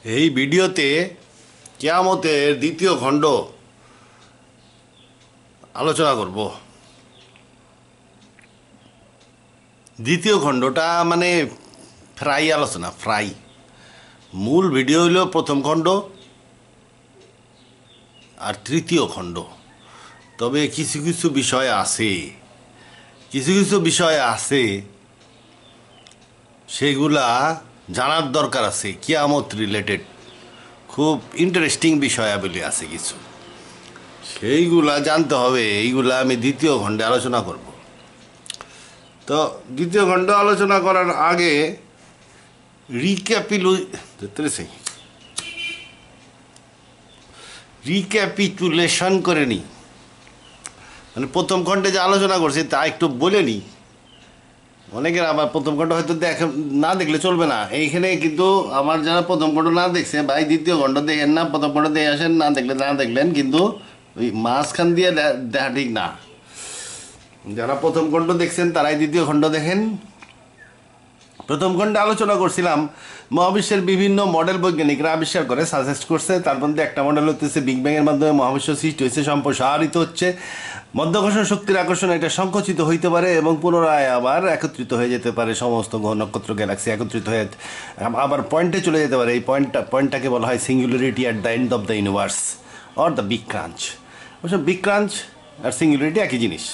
এই ভিডিওতে কিয়ামতের দ্বিতীয় খণ্ড আলোচনা করব। দ্বিতীয় খণ্ডটা মানে ফ্রাই আলোচনা, মূল ভিডিও হইল প্রথম খণ্ড আর তৃতীয় খণ্ড। তবে কিছু কিছু বিষয় আছে সেগুলা জানার দরকার আছে। কিয়ামত রিলেটেড খুব ইন্টারেস্টিং বিষয়াবলী আছে কিছু, সেইগুলা জানতে হবে। এইগুলা আমি দ্বিতীয় খণ্ডে আলোচনা করব। তো দ্বিতীয় খণ্ড আলোচনা করার আগে রিক্যাপিটুলেশন করে নিই, মানে প্রথম খণ্ডে যে আলোচনা করছি তা একটু বলে নিই। অনেকের আবার প্রথম খণ্ড হয়তো না দেখলে চলবে না। এইখানে কিন্তু আমার যারা প্রথম খণ্ড না দেখছে, ভাই দ্বিতীয় খণ্ড দেখেন না, প্রথম খণ্ড দেখে আসেন, না দেখলে না দেখলেন, কিন্তু ওই মাঝখান দিয়ে দেখা ঠিক না। যারা প্রথম খণ্ড দেখছেন তারাই দ্বিতীয় খণ্ড দেখেন। প্রথম খণ্ডে আলোচনা করছিলাম মহাবিশ্বের বিভিন্ন মডেল বৈজ্ঞানিকরা আবিষ্কার করে সাজেস্ট করছে। তার মধ্যে একটা মডেল হচ্ছে বিগ ব্যাংয়ের মাধ্যমে মহাবিশ্ব সৃষ্টি হয়েছে, সম্প্রসারিত হচ্ছে। মধ্যাকর্ষণ শক্তির আকর্ষণে এটা সংকুচিত হইতে পারে এবং পুনরায় আবার একত্রিত হয়ে যেতে পারে। সমস্ত গ্রহ নক্ষত্র গ্যালাক্সি একত্রিত হয়ে আবার পয়েন্টে চলে যেতে পারে। এই পয়েন্টটাকে বলা হয় singularity at the end of the universe or the big crunch. অবশ্য বিগ ক্রাঞ্চ আর সিঙ্গুলারিটি একই জিনিস।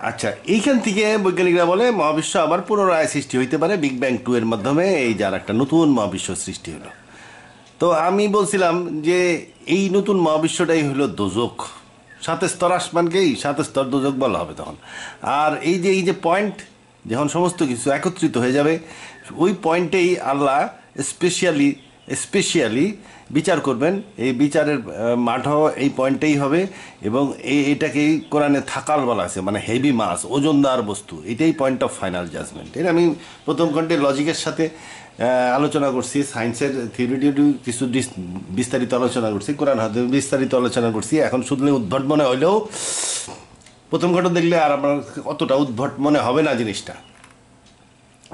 আচ্ছা, এইখান থেকে বৈজ্ঞানিকরা বলে মহাবিশ্ব আবার পুনরায় সৃষ্টি হইতে পারে বিগ ব্যাং 2 এর মাধ্যমে। এই যার একটা নতুন মহাবিশ্ব সৃষ্টি হলো। তো আমি বলছিলাম যে এই নতুন মহাবিশ্বটাই হলো দোজক। 7 স্তর আসমানকেই 7 স্তর দোজক বলা হবে তখন। আর এই যে পয়েন্ট, যখন সমস্ত কিছু একত্রিত হয়ে যাবে, ওই পয়েন্টেই আল্লাহ স্পেশালি বিচার করবেন। এই বিচারের মাঠও এই পয়েন্টেই হবে এবং এটাকেই কোরআনে থাকাল বলা আছে, মানে হেভি মাস, ওজনদার বস্তু। এটাই পয়েন্ট অফ ফাইনাল জাজমেন্ট। এটা আমি প্রথম খণ্ডে লজিকের সাথে আলোচনা করছি, সায়েন্সের থিওরিটিও কিছু বিস্তারিত আলোচনা করছি, কোরআন হাতে বিস্তারিত আলোচনা করছি। এখন শুধু উদ্ভট মনে হইলেও প্রথম খণ্ড দেখলে আর আমার অতটা উদ্ভট মনে হবে না জিনিসটা।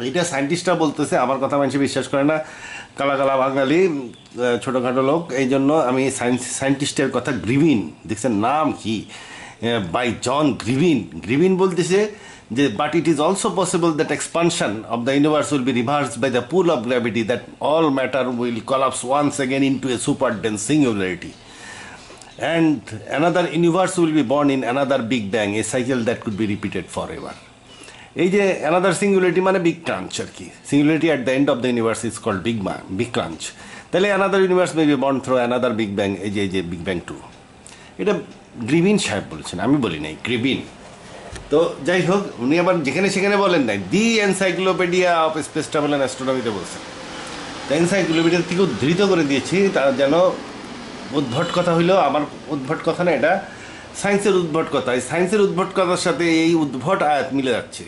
এটা সায়েন্টিস্টরা বলতেছে, আমার কথা মানুষ বিশ্বাস করে না, কালা বাঙালি ছোটোখাটো লোক। এই জন্য আমি সায়েন্টিস্টের কথা, গ্রিভিন দেখছেন নাম কি, বাই জন গ্রিভিন বলতেছে যে but it is also possible that expansion of the universe will be reversed by the pull of gravity, that all matter will collapse once again into a super dense singularity and another universe will be born in another big bang, a cycle that could be repeated forever. এই যে another singularity মানে big crunch আর কি। Singularity at the end of the universe is called big crunch. তাহলে another universe may be born through another big bang. এই যে big bang 2, এটা গ্রিভিন সাহেব বলেছেন, আমি বলি নাই, গ্রিভিন। তো যাই হোক, উনি আবার যেখানে সেখানে বলেন নাই, the encyclopedia of space travel and অ্যাস্ট্রোনমিতে বলছেন। তো এনসাইক্লোপিডিয়া থেকে উদ্ধৃত করে দিয়েছি, তারা যেন উদ্ভট কথা হইলো আমার উদ্ভট কথা না, এটা সায়েন্সের উদ্ভট কথা। এই সায়েন্সের উদ্ভট কথার সাথে এই উদ্ভট আয়াত মিলে যাচ্ছে।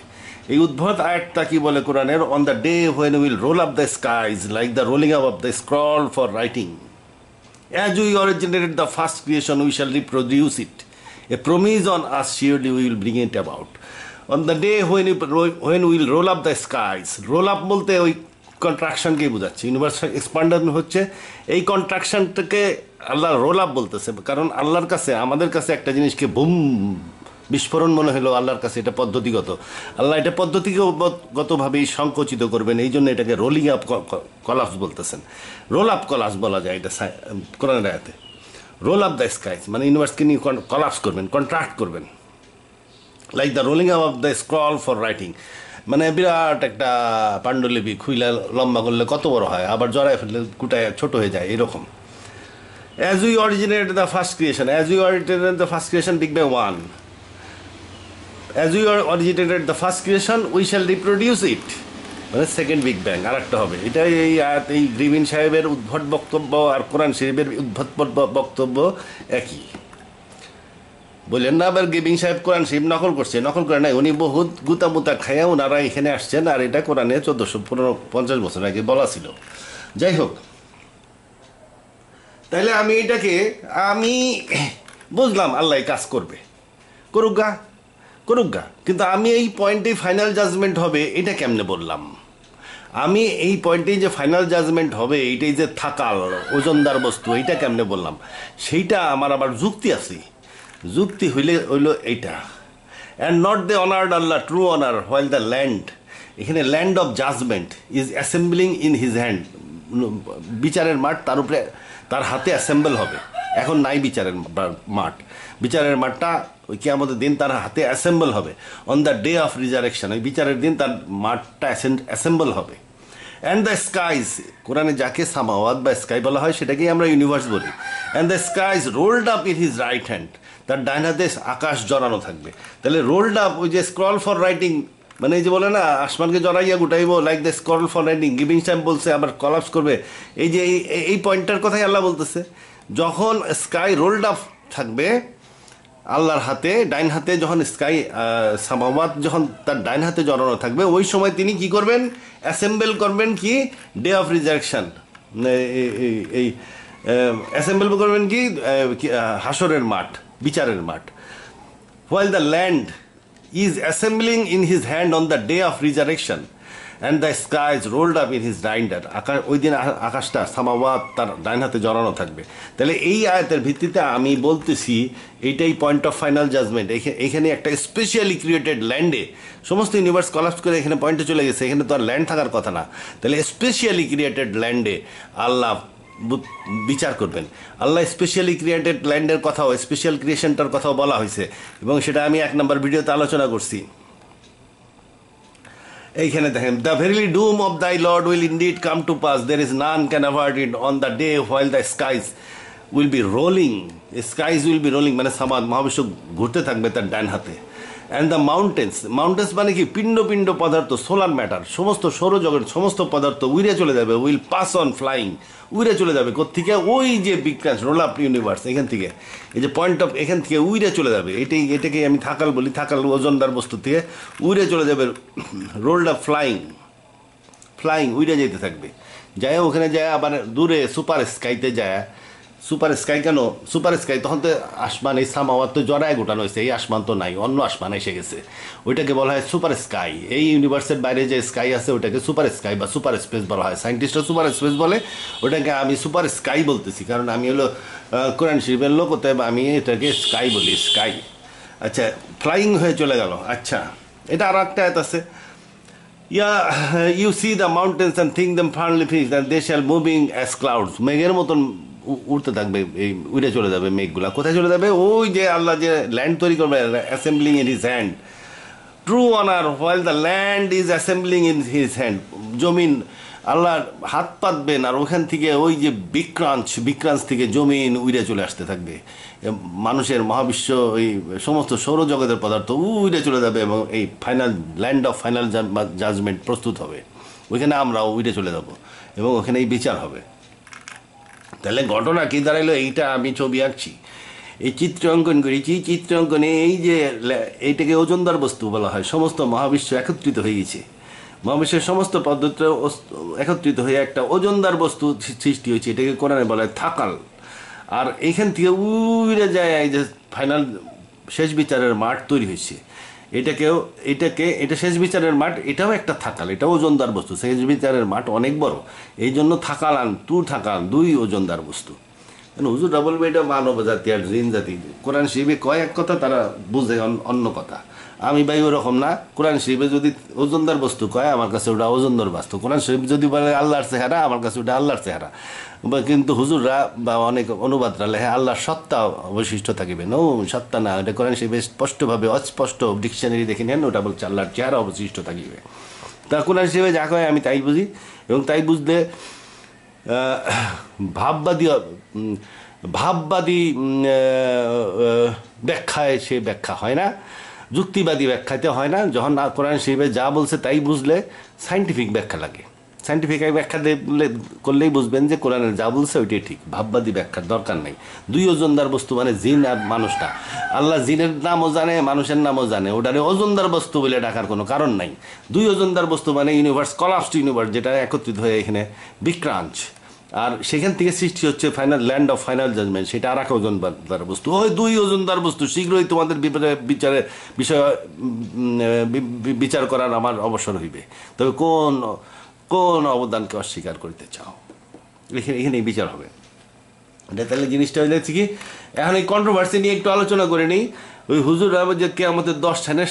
এই উদ্ভট আয়াতটা কি বলে কোরআনের? On the day when will roll up the skies like the rolling up of the scroll for writing, as we originated the first creation we shall reproduce it, A promise on us surely we will bring it about. On the day when will roll up the skies, roll up বলতে ওই কন্ট্রাকশনকেই বোঝাচ্ছে। Universe এক্সপান্ডন হচ্ছে, এই কন্ট্রাকশনটাকে আল্লাহ roll up বলতেছে। কারণ আল্লাহর কাছে, আমাদের কাছে একটা জিনিসকে বুম বিস্ফোরণ মনে হলো, আল্লাহর কাছে এটা পদ্ধতিগত। আল্লাহ এটা পদ্ধতিগতভাবেই সংকুচিত করবেন, এই জন্য এটাকে রোলিং আপ কলাপস বলতেছেন। রোল আপ কলাপস বলা যায় এটা কোরআনের আয়াতে। রোল আপ দ্য স্কাইজ মানে ইউনিভার্সকে নিয়ে কলাপস করবেন, কন্ট্রাক্ট করবেন, like the rolling up of the scroll for writing. মানে বিরাট একটা পাণ্ডুলিপি খুইলা লম্বা করলে কত বড় হয়, আবার জড়ায় ফেললে কুটায় ছোট হয়ে যায়, এরকম। As we originated the first creation, Big Bang 1. As we originated the first creation, we shall reproduce it. মানে সেকেন্ড বিগ ব্যাং আর একটা হবে। এটাই এই গ্রিভিন সাহেবের উদ্ভট বক্তব্য আর কোরআন শরীফের উদ্ভট বক্তব্য একই। বললেন না আবার গ্রিভিন সাহেব কোরআন শরীফ নকল করছে? নকল করে নাই, উনি বহুত গুতামুতা খাইয়া ওনারা এখানে আসছেন, আর এটা কোরআনে 1450 বছর আগে বলা ছিল। যাই হোক, তাইলে আমি বুঝলাম আল্লাহ কাজ করবে, করুক গা, কিন্তু আমি এই পয়েন্টে ফাইনাল জাজমেন্ট হবে এটা কেমনে বললাম? আমি এই পয়েন্টেই যে ফাইনাল জাজমেন্ট হবে এইটাই যে থাকাল ওজনদার বস্তু এইটা কেমনে বললাম, সেইটা আমার আবার যুক্তি আছে। যুক্তি হইলো এইটা, and not the honoured Allah true honour while the land, এখানে land of judgement is assembling in his hand, বিচারের মাঠ তার উপরে তার হাতে অ্যাসেম্বল হবে। এখন নাই বিচারের মাঠ, বিচারের মাঠটা ওই কিয়ামতের দিন তার হাতে অ্যাসেম্বল হবে। On the day of resurrection, ওই বিচারের দিন তার মাঠটা অ্যাসেম্বল হবে। অ্যান্ড দ্য স্কাইজ, কোরআনে যাকে সামাওয়াত বা স্কাই বলা হয় সেটাকেই আমরা ইউনিভার্স বলি। And the skies ruled up in his right hand, তার ডাইন হাতে আকাশ জড়ানো থাকবে। তাহলে রোল্ড আপ, ওই যে স্ক্রল ফর রাইটিং, মানে এই যে বলে না আসমানকে জড়াইয়া গুটাইবো, like the scroll for writing, giving time বলছে আবার কলাপস করবে। এই যে এই পয়েন্টটার কথাই আল্লাহ বলতেছে, যখন স্কাই রোল্ড আপ থাকবে আল্লাহর হাতে, ডাইন হাতে যখন স্কাই সামাওয়াত যখন তার ডাইন হাতে জড়ানো থাকবে, ওই সময় তিনি কি করবেন? অ্যাসেম্বল করবেন কি? ডে অফ রিজারেকশন, এই অ্যাসেম্বল করবেন কি? হাসরের মাঠ, বিচারের মাঠ। While the land is assembling in his hand on the day of resurrection and the skies ruled up in his right hand, ওই দিন আকাশটা সামাওয়াত তার ডাইন হাতে জড়ানো থাকবে। তাহলে এই আয়াতের ভিত্তিতে আমি বলতেছি এইটাই পয়েন্ট অফ ফাইনাল জাজমেন্ট। এখানে একটা স্পেশালি ক্রিয়েটেড ল্যান্ডে সমস্ত ইউনিভার্স কলাপস করে এখানে পয়েন্টে চলে গেছে, এখানে তো আর ল্যান্ড থাকার কথা না। তাহলে স্পেশালি ক্রিয়েটেড ল্যান্ডে আল্লাহ বিচার করবেন। আল্লাহ স্পেশালি ক্রিয়েটেড ল্যান্ডের কথাও, স্পেশাল ক্রিয়েশনটার কথাও বলা হয়েছে, এবং সেটা আমি 1 নম্বর ভিডিওতে আলোচনা করছি। এইখানে দেখেন, the verily doom of thy lord will indeed come to pass, there is none can avoid it on the day while the skies will be rolling, skies will be rolling মানে সামাদ মহাবিশ্ব ঘুরতে থাকবে তার ডান হাতে। অ্যান্ড দ্য মাউন্টেন্স, মাউন্টেন্স মানে কি? পিণ্ড পিণ্ড পদার্থ, সোলার ম্যাটার, সমস্ত সৌরজগতের সমস্ত পদার্থ উইরে চলে যাবে, উইল পাস অন ফ্লাইং, উইরে চলে যাবে। কোত্থেকে? ওই যে বিজ্ঞান রোল আপ ইউনিভার্স, এখান থেকে এই যে পয়েন্ট অফ, এখান থেকে উইরে চলে যাবে। এটাকে আমি থাকাল বলি, থাকাল ওজনদার বস্তু থেকে উইরে চলে যাবে, রোল্ড আপ ফ্লাইং উইরে যেতে থাকবে। যায় ওখানে যায় আবার দূরে সুপার স্কাইতে যায়। সুপার স্কাই কেন সুপার স্কাই? তখন তো আসমান, এই সামাওয়াত তো জড়ায় গোটানো হয়েছে, এই আসমান তো নাই, অন্য আসমান এসে গেছে, ওইটাকে বলা হয় সুপার স্কাই। এই ইউনিভার্সের বাইরে যে স্কাই আছে ওটাকে সুপার স্কাই বা সুপার স্পেস বলা হয়। সায়েন্টিস্টরা সুপার স্পেস বলে, ওটাকে আমি সুপার স্কাই বলতেছি, কারণ আমি হলো কোরআন শরীফের লোক, অতএব আমি এটাকে স্কাই বলি, স্কাই। আচ্ছা, ফ্লাইং হয়ে চলে গেল। আচ্ছা, এটা আর একটা আয়াত আছে, you see the mountains and think them firmly fixed and they shall moving as clouds, মেঘের মতন উড়তে থাকবে, এই উড়ে চলে যাবে মেঘগুলা। কোথায় চলে যাবে? ওই যে আল্লাহ যে ল্যান্ড তৈরি করবে, assembling in his hand, true honour while the land is assembling in his hand, জমিন আল্লাহ হাত পাতবেন, আর ওখান থেকে ওই যে বিক্রাঞ্চ থেকে জমিন উড়ে চলে আসতে থাকবে। মানুষের মহাবিশ্ব, এই সমস্ত সৌরজগতের পদার্থ উড়ে চলে যাবে, এবং এই final land of final judgement প্রস্তুত হবে। ওইখানে আমরাও উড়ে চলে যাব, এবং ওখানে এই বিচার হবে। তাহলে ঘটনা কী দাঁড়াইলো? এইটা আমি ছবি আঁকছি, এই চিত্র অঙ্কন করেছি। চিত্র অঙ্কনে এই যে এইটাকে ওজনদার বস্তু বলা হয়, সমস্ত মহাবিশ্ব একত্রিত হয়ে গেছে, মহাবিশ্বের সমস্ত পদ্ধতি একত্রিত হয়ে একটা ওজনদার বস্তু সৃষ্টি হয়েছে, এটাকে কোরআনে বলা হয় থাকাল। আর এইখান থেকে উড়ে যায় এই যে ফাইনাল শেষ বিচারের মাঠ তৈরি হয়েছে, এটা শেষ বিচারের মাঠ, এটাও একটা থাকাল, এটাও ওজনদার বস্তু। শেষ বিচারের মাঠ অনেক বড়, এই জন্য থাকালান দুই ওজনদার বস্তু। হুজুর ডাবল এটা মানব জাতি আর জিন জাতি, কোরআন শরীফে কয় এক কথা, তারা বুঝে অন্য কথা। আমি ভাই ওরকম না, কোরআন শরীফে যদি ওজনদার বস্তু কয়, আমার কাছে ওটা ওজনদার বস্তু। কোরআন শরীফ যদি বলে আল্লাহর চেহারা, আমার কাছে ওটা আল্লাহর চেহারা। কিন্তু হুজুররা বা অনেক অনুবাদরা লেখে আল্লাহর সত্তা অবশিষ্ট থাকিবে। নো, সত্তা না, এটা কোরআন শরীফে স্পষ্টভাবে অস্পষ্ট ডিকশনারি দেখে নেন, ওটা বলছে আল্লাহর চেহারা অবশিষ্ট থাকিবে। তা কোরআন শরীফে যা কয় আমি তাই বুঝি, এবং তাই বুঝলে ভাববাদী ব্যাখ্যায় সে ব্যাখ্যা হয় না, যুক্তিবাদী ব্যাখ্যাতে হয় না। যখন কোরআন শরীফে যা বলছে তাই বুঝলে সাইন্টিফিক ব্যাখ্যা লাগে। সাইন্টিফিক ব্যাখ্যা করলেই বুঝবেন যে কোরআনের যা বলছে ওইটাই ঠিক, ভাববাদী ব্যাখ্যার দরকার নেই। দুই ওজনদার বস্তু মানে জিন আর মানুষটা, আল্লাহ জিনের নামও জানে, মানুষের নামও জানে, ওটারে ওজনদার বস্তু বলে ডাকার কোনো কারণ নাই। দুই ওজনদার বস্তু মানে ইউনিভার্স, কলাপসড ইউনিভার্স, যেটা একত্রিত হয়ে এখানে বিক্রাঞ্চ, আর সেখান থেকে সৃষ্টি হচ্ছে final land of final judgement, সেটা আর এক ওজনদার বস্তু। ওই দুই ওজনদার বস্তু শীঘ্রই তোমাদের বিষয় বিচার করার আমার অবসর হইবে। তবে কোন কোন অবদানকে অস্বীকার করতে চাও, এখানেই বিচার হবে। এটা তাহলে জিনিসটা হয়ে যাচ্ছে কি, এখন এই কন্ট্রোভার্সি নিয়ে একটু আলোচনা করে নিই। ওই হুজুর যে কেয়ামতের 10 সাইনের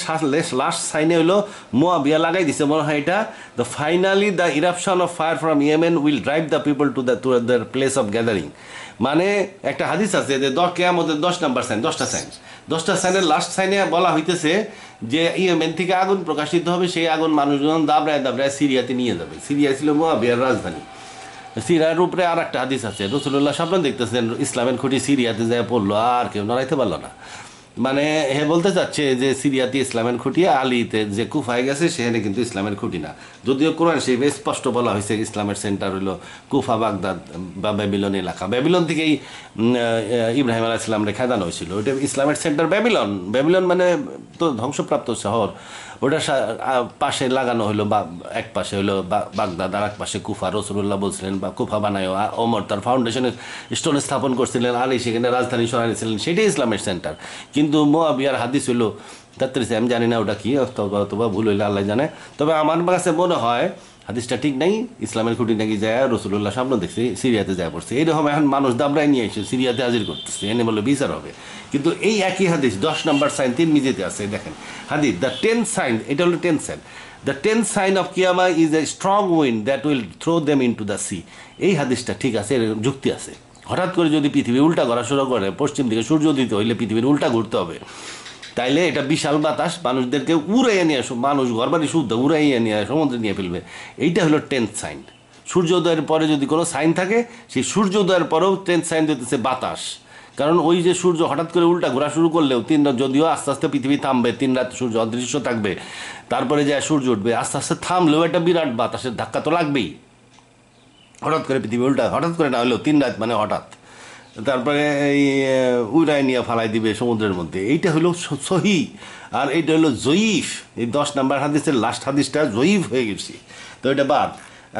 লাস্ট সাইনে হলো মুয়াবিয়া লাগাই দিছে মনে হয় এটা, the finally the eruption of fire from Yemen will drive the people to their place of gathering. মানে একটা হাদিস আছে যে কেয়ামতের 10 নাম্বার সাইন, 10টা সাইনের লাস্ট সাইনে বলা হইতেছে যে ইয়েমেন থেকে আগুন প্রকাশিত হবে, সেই আগুন মানুষজন দাবড়ায় দাবড়ায় সিরিয়াতে নিয়ে যাবে। সিরিয়া ছিল মুয়াবিয়ার রাজধানী। সিরিয়ার উপরে আর একটা হাদিস আছে, রাসূলুল্লাহ স্বপ্ন দেখতেছেন ইসলামের খুঁটি সিরিয়াতে যায় পড়লো, আর কেউ নড়াইতে পারলো না। মানে হে বলতে চাচ্ছে যে সিরিয়াতে ইসলামের খুঁটি, আলীতে যে কুফায় গেছে সেখানে কিন্তু ইসলামের খুঁটি না। যদিও কোরআন শরীফে স্পষ্ট বলা হয়েছে ইসলামের সেন্টার হলো কুফা, বাগদাদ বা ব্যাবিলন এলাকা। ব্যাবিলন থেকেই ইব্রাহিম আলাইহিস সালাম রে খেদানো হয়েছিল। ওইটা ইসলামের সেন্টার ব্যাবিলন। ব্যাবিলন মানে তো ধ্বংসপ্রাপ্ত শহর। ওটা পাশে লাগানো হলো, বা এক পাশে হলো বাগদাদ, আর এক পাশে কুফা। রাসূলুল্লাহ বলছিলেন বা কুফা বানায় ওমর তার ফাউন্ডেশনের স্টোন স্থাপন করছিলেন, আলী সেখানে রাজধানী সরাইছিলেন, সেটাই ইসলামের সেন্টার। কিন্তু মুয়াবিয়ার হাদিস হলো তাত্রিসে, আমি জানি না ওটা কি, অথবা ভুল হইলে আল্লাহ জানে। তবে আমার কাছে মনে হয় হাদিসটা ঠিক নাই, ইসলামের খুঁটি নাকি যায় রাসূলুল্লাহ সামনে দেখছি সিরিয়াতে যায় পড়ছে। এইরকম এখন মানুষ দাবড়ায় নিয়ে এসে সিরিয়াতে হাজির করতেছে, এনে বলে বিচার হবে। কিন্তু এই একই হাদিস 10 নম্বর সাইন তিরমিজিতে আছে, দেখেন হাদিস, দ্য 10th সাইন, এটা হলো 10th sign, the 10th sign of কিয়ামা is a strong wind that will throw them into the sea. এই হাদিসটা ঠিক আছে, এর যুক্তি আছে। হঠাৎ করে যদি পৃথিবী উল্টা করা শুরু করে, পশ্চিম দিকে সূর্য উদিত হইলে পৃথিবীর উল্টা ঘুরতে হবে, তাইলে এটা বিশাল বাতাস মানুষদেরকে উড়াইয়ে নিয়ে আসো, মানুষ ঘরবাড়ি শুদ্ধ উড়াইয়ে নিয়ে সমুদ্রে নিয়ে ফেলবে। এইটা হলো 10th সাইন। সূর্যোদয়ের পরে যদি কোনো সাইন থাকে, সেই সূর্যোদয়ের পরেও 10th সাইন দিতেছে বাতাস। কারণ ওই যে সূর্য হঠাৎ করে উল্টা ঘোরা শুরু করলেও 3 রাত, যদিও আস্তে আস্তে পৃথিবী থামবে, 3 রাত সূর্য অদৃশ্য থাকবে, তারপরে যায় সূর্য উঠবে, আস্তে আস্তে থামলেও একটা বিরাট বাতাসের ধাক্কা তো লাগবেই। হঠাৎ করে পৃথিবী উল্টা, হঠাৎ করে না হলেও 3 রাত মানে হঠাৎ, তারপরে এই উড়ায় নিয়ে ফালাই দিবে সমুদ্রের মধ্যে। এইটা হলো সহি, আর এইটা হলো জয়ীফ। এই 10 নম্বর হাদিসের লাস্ট হাদিসটা জয়ীফ হয়ে গেছে, তো এটা বাদ।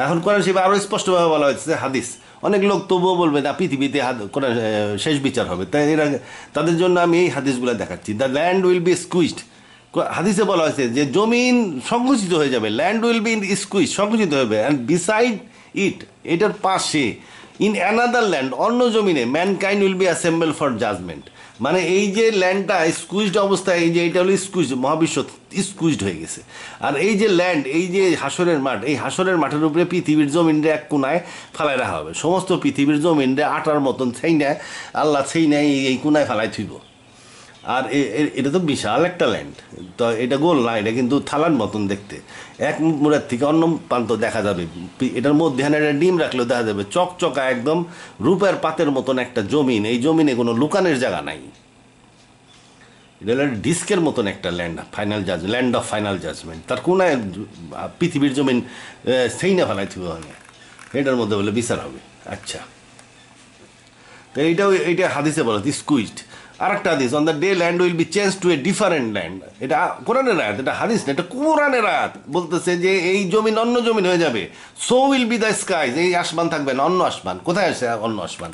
এখন কোরআন শরীফে আরও স্পষ্টভাবে বলা হয়েছে হাদিস। অনেক লোক তবুও বলবে না পৃথিবীতে কোরআন শেষ বিচার হবে, তাই এরা তাদের জন্য আমি এই হাদিসগুলো দেখাচ্ছি। The land will be squeezed. হাদিসে বলা হয়েছে যে জমিন সংকুচিত হয়ে যাবে, ল্যান্ড উইল বি স্কুইজ, সংকুচিত হবে, অ্যান্ড বিসাইড ইট, এটার পাশে, ইন অ্যানাদার ল্যান্ড, অন্য জমিনে, mankind will be assemble for judgement. মানে এই যে ল্যান্ডটা স্কুইজড অবস্থায়, এই যে এটা হলো স্কুইজ, মহাবিশ্ব স্কুইজড হয়ে গেছে। আর এই যে ল্যান্ড, এই যে হাসরের মাঠ, এই হাসরের মাঠের উপরে পৃথিবীর জমিনটা এক কোনায় ফালাই রাখা হবে। সমস্ত পৃথিবীর জমিনটা আটার মতন ছাইনায় আল্লাহ ছাইনায় এই কোনায় ফালাই থইব। আর এটা তো বিশাল একটা ল্যান্ড, তো এটা গোল না, এটা কিন্তু থালার মতন দেখতে। এক মুড়ার থেকে অন্য প্রান্ত দেখা যাবে, এটার মধ্যে একটা ডিম রাখলেও দেখা যাবে, চকচকা একদম রূপের পাতের মতন একটা জমিন। এই জমিনে কোনো লুকানের জায়গা নাই, এটা হলো ডিস্কের মতন একটা land, land of final judgement. তার কোনায় পৃথিবীর জমিন সেই না ফেলাই থিব হবে, এটার মধ্যে বলে বিচার হবে। আচ্ছা, তো এইটা হাদিসে বলা স্কুইজড। আর একটা হাদিস, on the day land will be change to a different land. এটা কোরআনের আয়াত, এটা হাদিস না, এটা কোরআনের আয়াত। বলতেছে যে এই জমিন অন্য জমিন হয়ে যাবে। So will be the skies, এই আসমান থাকবে না, অন্য আসমান। কোথায় আসে অন্য আসমান?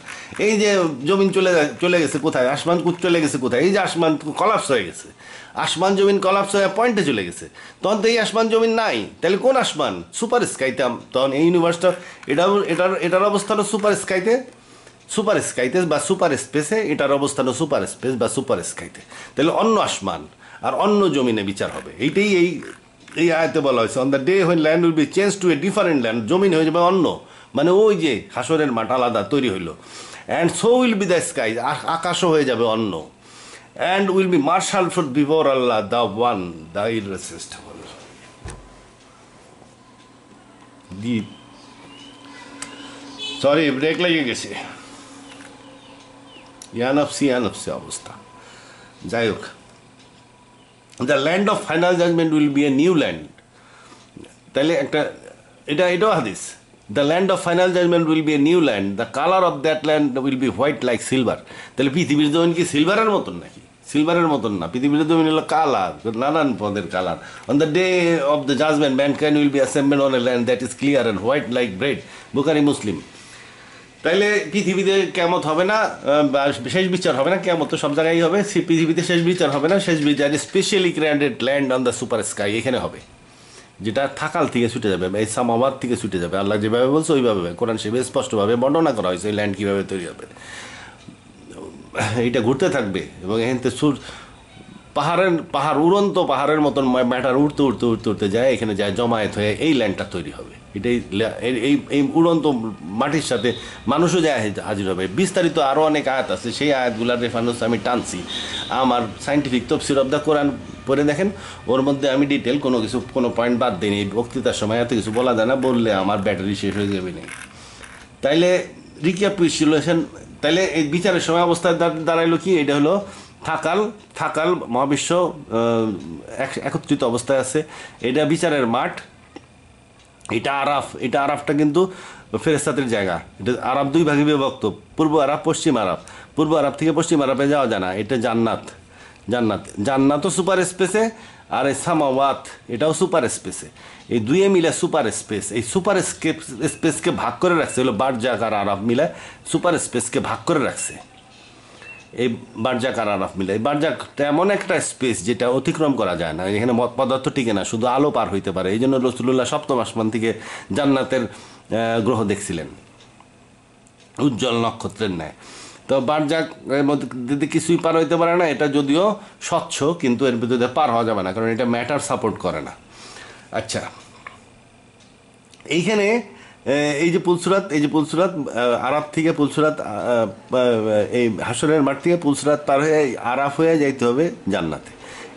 এই যে জমিন চলে গেছে কোথায়, আসমান চলে গেছে কোথায়? এই যে আসমান কলাপস হয়ে গেছে, আসমান জমিন কলাপস হয়ে পয়েন্টে চলে গেছে, তখন তো এই আসমান জমিন নাই। তাহলে কোন আসমান? সুপার স্কাইতে। তখন এই ইউনিভার্সটা, এটার অবস্থান সুপার স্কাইতে, সুপার স্কাইতে বা সুপার স্পেসে, এটার অবস্থান সুপার স্পেস বা সুপার স্কাইতে। তাহলে অন্য আসমান আর অন্য জমিনে বিচার হবে। এইটাই এই আয়াতে বলা হয়েছে, on the day when land will be change to a different land, জমিন হয়ে যাবে অন্য, মানে ওই যে হাসরের মাঠ আলাদা তৈরি হইল। And so will be the sky, আকাশও হয়ে যাবে অন্য। And will be marshal for before Allah, the one, the irresistible. Sorry, brake লেগে গেছে, ইয়ানফসি অবস্থা। যাই হোক, the land of final judgment will be a new land. তাহলে এটাও হাদিস, the land of final judgment will be a new land, the colour of that land will be white like silver. তাহলে পৃথিবীর জমিন কি সিলভারের মতন নাকি? সিলভারের মতন না, পৃথিবীর জমিন হলো কালার, নানান পদের colour. On the day of the judgment mankind will be assembled on a land that is clear and white like bread. Bukhari Muslim. তাইলে পৃথিবীতে কেমত হবে না, শেষ বিচার হবে না, কেমত তো সব জায়গায় হবে, পৃথিবীতে শেষ বিচার হবে না। শেষ বিচার specially গ্র্যান্ডেড land on the super sky, এখানে হবে। যেটা থাকাল থেকে ছুটে যাবে, এই সামাওয়াত থেকে ছুটে যাবে। আল্লাহ যেভাবে বলছে ওইভাবে, কোরআন শরীফে স্পষ্টভাবে বর্ণনা করা হয়েছে এই ল্যান্ড কীভাবে তৈরি হবে। এইটা ঘুরতে থাকবে এবং এখান থেকে পাহাড় উড়ন্ত পাহাড়ের মতন ম্যাটার উড়তে উড়তে উড়তে উড়তে যায়, এখানে যায় জমায়েত হয়ে এই ল্যান্ডটা তৈরি হবে। এটাই এই উড়ন্ত মাটির সাথে মানুষও যায় হাজির হবে। বিস্তারিত আরও অনেক আয়াত আছে, সেই আয়াতগুলার রেফারেন্স আমি টানছি আমার সাইন্টিফিক তফসির অব দ্য কোরআন পড়ে দেখেন, ওর মধ্যে আমি ডিটেল কোনো পয়েন্ট বাদ দিইনি। এই বক্তৃতার সময় এত কিছু বলা যায় না, বললে আমার ব্যাটারি শেষ হয়ে যাবে না। তাইলে রিক্যাপিচুলেশন, তাইলে এই বিচারের সময় অবস্থায় দাঁড়াইলো কি, এটা হলো থাকাল মহাবিশ্ব একত্রিত অবস্থায় আছে, এটা বিচারের মাঠ, এটা আরাফটা কিন্তু ফেরেশতাদের জায়গা। এটা আরব দুই ভাগে বিভক্ত, পূর্ব আরব পশ্চিম আরব। পূর্ব আরব থেকে পশ্চিম আরবে যাওয়া যায় না, এটা জান্নাতও সুপার স্পেসে, আর এই সামাওয়াত এটাও সুপার স্পেসে। এই দুয়ে মিলে সুপার স্পেস, এই সুপার স্পেসকে ভাগ করে রাখছে হলো বারজাক আর আরব মিলে সুপার স্পেসকে ভাগ করে রাখছে। এই বারজাক আর আরব মিলে, এই বারজাক এমন একটা স্পেস যেটা অতিক্রম করা যায় না, এখানে পদার্থ টিকে না, শুধু আলো পার হইতে পারে। এই জন্য রাসূলুল্লাহ সপ্তম আসমান থেকে জান্নাতের গ্রহ দেখছিলেন উজ্জ্বল নক্ষত্রের ন্যায়। তো বারজাক এর মধ্যে কিছুই পার হইতে পারে না, এটা যদিও স্বচ্ছ কিন্তু এর ভিতরে পার হওয়া যাবে না, কারণ এটা ম্যাটার সাপোর্ট করে না। আচ্ছা, এইখানে এই যে পুলসুরাত আরাফ থেকে পুলসুরাত, এই হাসরের মাঠ থেকে পুলসুরাত পার হয়ে আরাফ হয়ে যাইতে হবে জান্নাতে।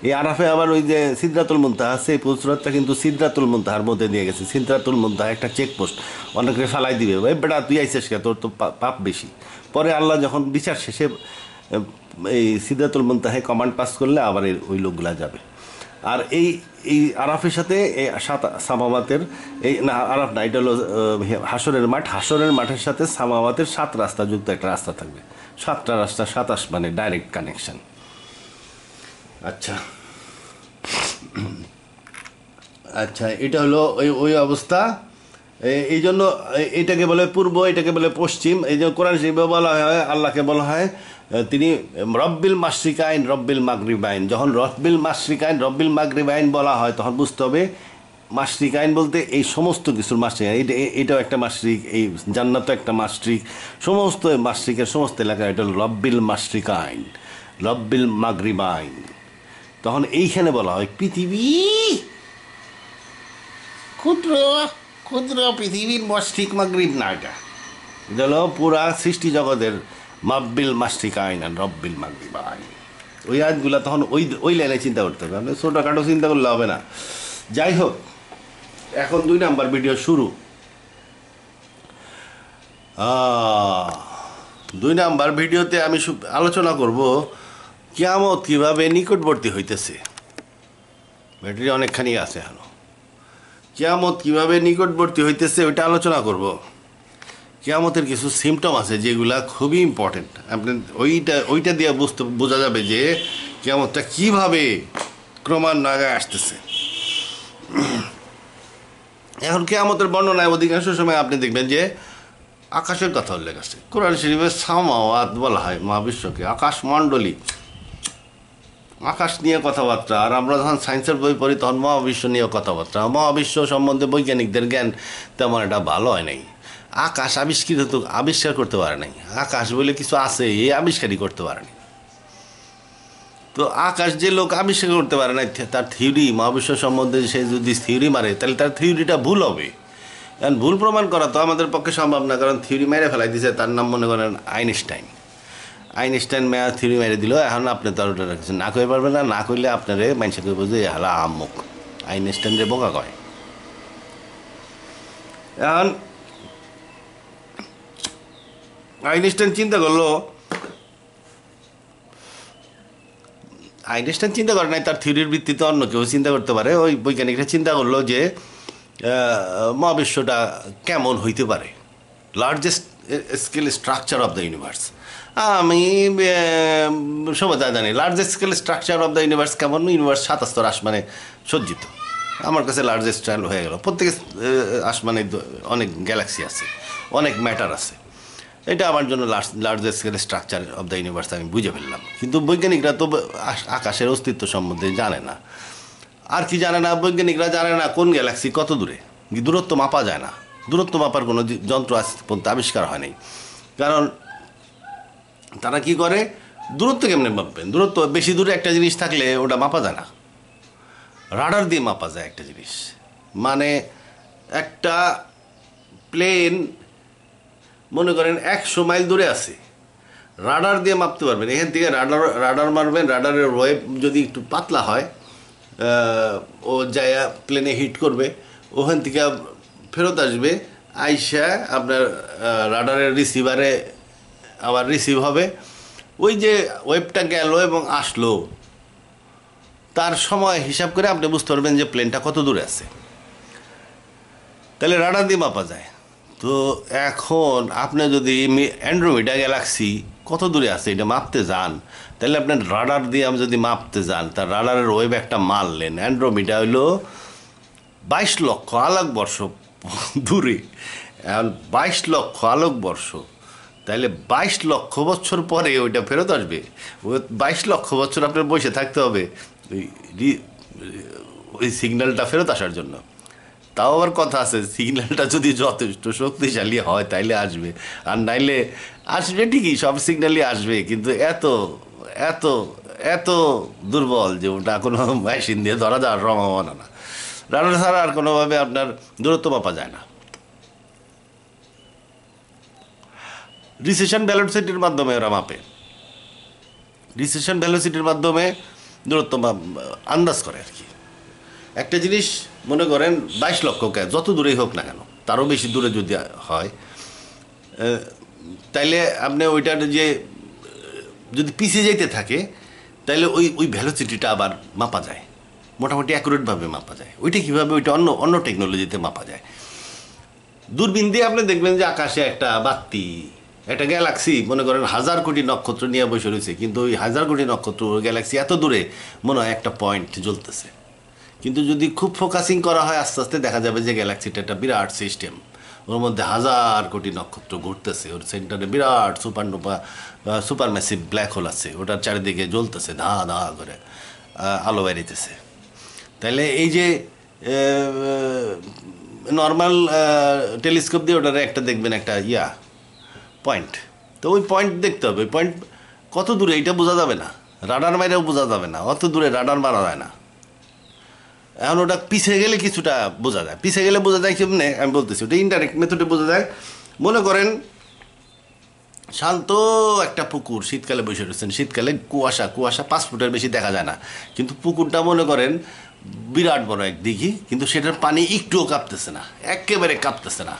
এই আরাফে আবার ওই যে সিদরাতুল মুনতাহা আছে, এই পুলসুরাতটা কিন্তু সিদরাতুল মুনতাহার মধ্যে দিয়ে গেছে। সিদরাতুল মুনতাহা একটা চেকপোস্ট, অনেকে ফালাই দিবে, ওই বেটা তুই আইসিস কে, তোর তো পাপ বেশি। পরে আল্লাহ যখন বিচার শেষে এই সিদরাতুল মুনতাহায় কমান্ড পাস করলে আবার ওই লোকগুলা যাবে। আর এই আরাফের সাথে এই সামাওয়াতের আরাফ না, এটা হলো হাসরের মাঠের সাথে সামাওয়াতের 7 রাস্তা যুক্ত একটা রাস্তা থাকবে। 7টা রাস্তা, 7 আসমানে ডাইরেক্ট কানেকশন। আচ্ছা, এটা হলো ওই অবস্থা। এই জন্য এটাকে বলে পূর্ব, এটাকে বলে পশ্চিম। এই যে কোরআন শরীফে বলা হয়, আল্লাহকে বলা হয় তিনি রব্বিল মাশরিকাইন রব্বিল মাগরিবাইন। যখন রব্বিল মাশরিকাইন রব্বিল মাগরিবাইন বলা হয় তখন বুঝতে হবে মাশরিকাইন বলতে এই সমস্ত কিছুর মাশরিক, এটাও একটা মাশরিক, এই জান্নাতও একটা মাশরিক, সমস্ত মাশরিকের সমস্ত এলাকা, এটা হল রব্বিল মাশরিকাইন রব্বিল মাগরিবাইন। তখন এইখানে বলা হয় পৃথিবী, ক্ষুদ্র ক্ষুদ্র পৃথিবীর মাশরিক মাগরিব না, এটা হলো পুরা সৃষ্টি জগতের মাব্বিল মাশরিকাইন আর রব্বিল মাগরিবাইন। ওই আয়াতগুলো তখন ওই লাইনে চিন্তা করতে হবে, আপনি ছোটোখাটো চিন্তা করলে হবে না। যাই হোক, এখন 2 নাম্বার ভিডিও শুরু। 2 নাম্বার ভিডিওতে আমি আলোচনা করব কিয়ামত কীভাবে নিকটবর্তী হইতেছে। ব্যাটারি অনেকখানি আছে এখনো। কিয়ামত কীভাবে নিকটবর্তী হইতেছে ওইটা আলোচনা করব। কিয়ামতের কিছু সিমটম আছে যেগুলা খুবই ইম্পর্টেন্ট। আপনি ওইটা দিয়ে বোঝা যাবে যে কিয়ামতটা কীভাবে ক্রমান্বয়ে আসতেছে। এখন কিয়ামতের বর্ণনায় অধিকাংশ সময় আপনি দেখবেন যে আকাশের কথা উল্লেখ আছে। কোরআন শরীফে সামাওয়াত বলা হয় মহাবিশ্বকে, আকাশমণ্ডলী, আকাশ নিয়ে কথাবার্তা। আর আমরা যখন সায়েন্সের বই পড়ি তখন মহাবিশ্ব নিয়ে কথাবার্তা। মহাবিশ্ব সম্বন্ধে বৈজ্ঞানিকদের জ্ঞান তেমন একটা ভালো হয় নাই। আকাশ আবিষ্কার করতে পারে নাই, আকাশ বলে কিছু আছে এই আবিষ্কারই করতে পারে নাই। তো আকাশ যে লোক আবিষ্কার করতে পারে না, তার থিওরি মহাবিশ্ব সম্বন্ধে সে যদি থিওরি মারে তাহলে তার থিওরিটা ভুল হবে। কারণ ভুল প্রমাণ করা তো আমাদের পক্ষে সম্ভব না, কারণ থিওরি মেরে ফেলাই দিয়েছে। তার নাম মনে করেন আইনস্টাইন মেয়া থিওরি মেরে দিল। এখন আপনি তার ওটা কিছু না কইতে পারবেন না, না কইলে আপনারে মানুষকে কইব যে হালা আমুক আইনস্টাইনরে বোকা কয়। এখন আইনস্টাইন চিন্তা করে নাই, তার থিওরির ভিত্তিতে অন্য কেউ চিন্তা করতে পারে। ওই বৈজ্ঞানিকরা চিন্তা করলো যে মহাবিশ্বটা কেমন হইতে পারে, largest scale structure of the universe. আমি সবাই জানি largest scale structure of the universe কেমন। ইউনিভার্স ৭৭ আসমানে সজ্জিত, আমার কাছে লার্জেস্ট স্টাইল হয়ে গেল। প্রত্যেক আসমানে অনেক গ্যালাক্সি আছে, অনেক ম্যাটার আছে, এটা আমার জন্য largest scale structure of the universe আমি বুঝে ফেললাম। কিন্তু বৈজ্ঞানিকরা তো আকাশের অস্তিত্ব সম্বন্ধে জানে না। আর কি জানে না, বৈজ্ঞানিকরা জানে না কোন গ্যালাক্সি কত দূরে, দূরত্ব মাপা যায় না, দূরত্ব মাপার কোনো যন্ত্র আজ পর্যন্ত আবিষ্কার হয়নি। কারণ তারা কি করে, দূরত্ব কেমনে মাপবেন? দূরত্ব বেশি দূরে একটা জিনিস থাকলে ওটা মাপা যায় না, রাডার দিয়ে মাপা যায় একটা জিনিস। মানে একটা প্লেন মনে করেন 100 মাইল দূরে আছে, রাডার দিয়ে মাপতে পারবেন। এখান থেকে রাডার মারবেন, রাডারের ওয়েভ যদি একটু পাতলা হয়, ও যায় প্লেনে হিট করবে, ওখান থেকে ফেরত আসবে, আইসা আপনার রাডারের রিসিভারে আবার রিসিভ হবে। ওই যে ওয়েবটা গেল এবং আসলো, তার সময় হিসাব করে আপনি বুঝতে পারবেন যে প্লেনটা কত দূরে আছে। তাহলে রাডার দিয়ে মাপা যায়। তো এখন আপনি যদি অ্যান্ড্রোমিডা গ্যালাক্সি কত দূরে আছে এটা মাপতে যান, তাহলে আপনার রাডার দিয়ে আমি যদি মাপতে যান, তার রাডারের ওয়েব একটা মারলেন, অ্যান্ড্রোমিডা হইল 22 লক্ষ আলোকবর্ষ দূরে। এখন 22 লক্ষ আলোকবর্ষ, তাহলে 22 লক্ষ বছর পরে ওইটা ফেরত আসবে। ওই 22 লক্ষ বছর আপনার বসে থাকতে হবে ওই সিগন্যালটা ফেরত আসার জন্য। তাও আবার কথা আছে, সিগন্যালটা যদি যথেষ্ট শক্তিশালী হয় তাইলে আসবে, আর নাইলে আসবে ঠিকই, সব সিগন্যালই আসবে, কিন্তু এত এত এত দুর্বল যে ওটা কোনো মেশিন দিয়ে ধরা যাওয়ার সম্ভাবনা না। রাডার ছাড়া আর কোনোভাবে আপনার দূরত্ব মাপা যায় না। রিসেশন ভেলোসিটির মাধ্যমে ওরা মাপে, রিসেশন ভেলোসিটির মাধ্যমে দূরত্ব আন্দাজ করে আর কি। একটা জিনিস মনে করেন 22 লক্ষ, যত দূরেই হোক না কেন, তারও বেশি দূরে যদি হয়, তাইলে আপনি ওইটার যে যদি পিছিয়ে যেতে থাকে, তাইলে ওই ওই ভ্যালোসিটিটা আবার মাপা যায়, মোটামুটি অ্যাকুরেটভাবে মাপা যায়। ওইটা কীভাবে, ওইটা অন্য অন্য টেকনোলজিতে মাপা যায়। দূরবীন দিয়ে আপনি দেখবেন যে আকাশে একটা বাতি, একটা গ্যালাক্সি মনে করেন 1000 কোটি নক্ষত্র নিয়ে বসে রয়েছে, কিন্তু ওই 1000 কোটি নক্ষত্র গ্যালাক্সি এত দূরে মনে হয় একটা পয়েন্ট জ্বলতেছে। কিন্তু যদি খুব ফোকাসিং করা হয়, আস্তে আস্তে দেখা যাবে যে গ্যালাক্সিটা একটা বিরাট সিস্টেম, ওর মধ্যে 1000 কোটি নক্ষত্র ঘুরতেছে, ওর সেন্টারে বিরাট সুপার ম্যাসিভ ব্ল্যাক হোল আছে, ওটার চারিদিকে জ্বলতেছে, ধা ধা করে আলো বেরিতেছে। তাহলে এই যে নর্মাল টেলিস্কোপ দিয়ে ওটার একটা দেখবেন একটা পয়েন্ট, তো ওই পয়েন্ট দেখতে হবে। ওই পয়েন্ট কত দূরে এটা বোঝা যাবে না, রাডার মাইরেও বোঝা যাবে না, অত দূরে রাডার মারা যায় না। এখন ওটা পিছিয়ে গেলে কিছুটা বোঝা যায়, পিছিয়ে গেলে বোঝা যায় কেমনে আমি বলতেছি, ওটা ইনডাইরেক্ট মেথডে বোঝা যায়। মনে করেন শান্ত একটা পুকুর, শীতকালে বসে রয়েছেন, শীতকালে কুয়াশা 5 ফুটের বেশি দেখা যায় না, কিন্তু পুকুরটা মনে করেন বিরাট বড় এক দিঘি, কিন্তু সেটার পানি একটুও কাঁপতেছে না, একেবারে কাঁপতেছে না,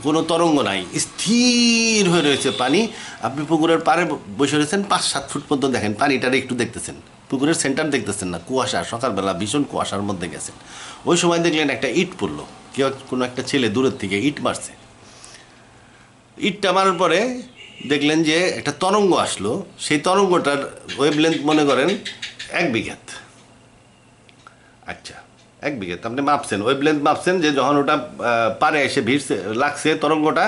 কোনো তরঙ্গ নাই, স্থির হয়ে রয়েছে পানি। আপনি পুকুরের পাড়ে বসে রয়েছেন, 5-7 ফুট পর্যন্ত দেখেন, পানিটারে একটু দেখতেছেন, পুকুরের সেন্টার দেখতেছেন না, কুয়াশা, সকালবেলা ভীষণ কুয়াশার মধ্যে গেছেন। ওই সময় দেখলেন একটা ইট পড়লো, কেউ কোনো একটা ছেলে দূরের থেকে ইট মারছে, ইটটা মারার পরে দেখলেন যে একটা তরঙ্গ আসলো, সেই তরঙ্গটার ওয়েভলেন্থ মনে করেন 1 বিঘাত। আচ্ছা, 1 বিঘাত আপনি মাপছেন, ওয়েভলেন্থ মাপছেন, যে যখন ওটা পারে এসে ভিড়ছে লাগছে তরঙ্গটা,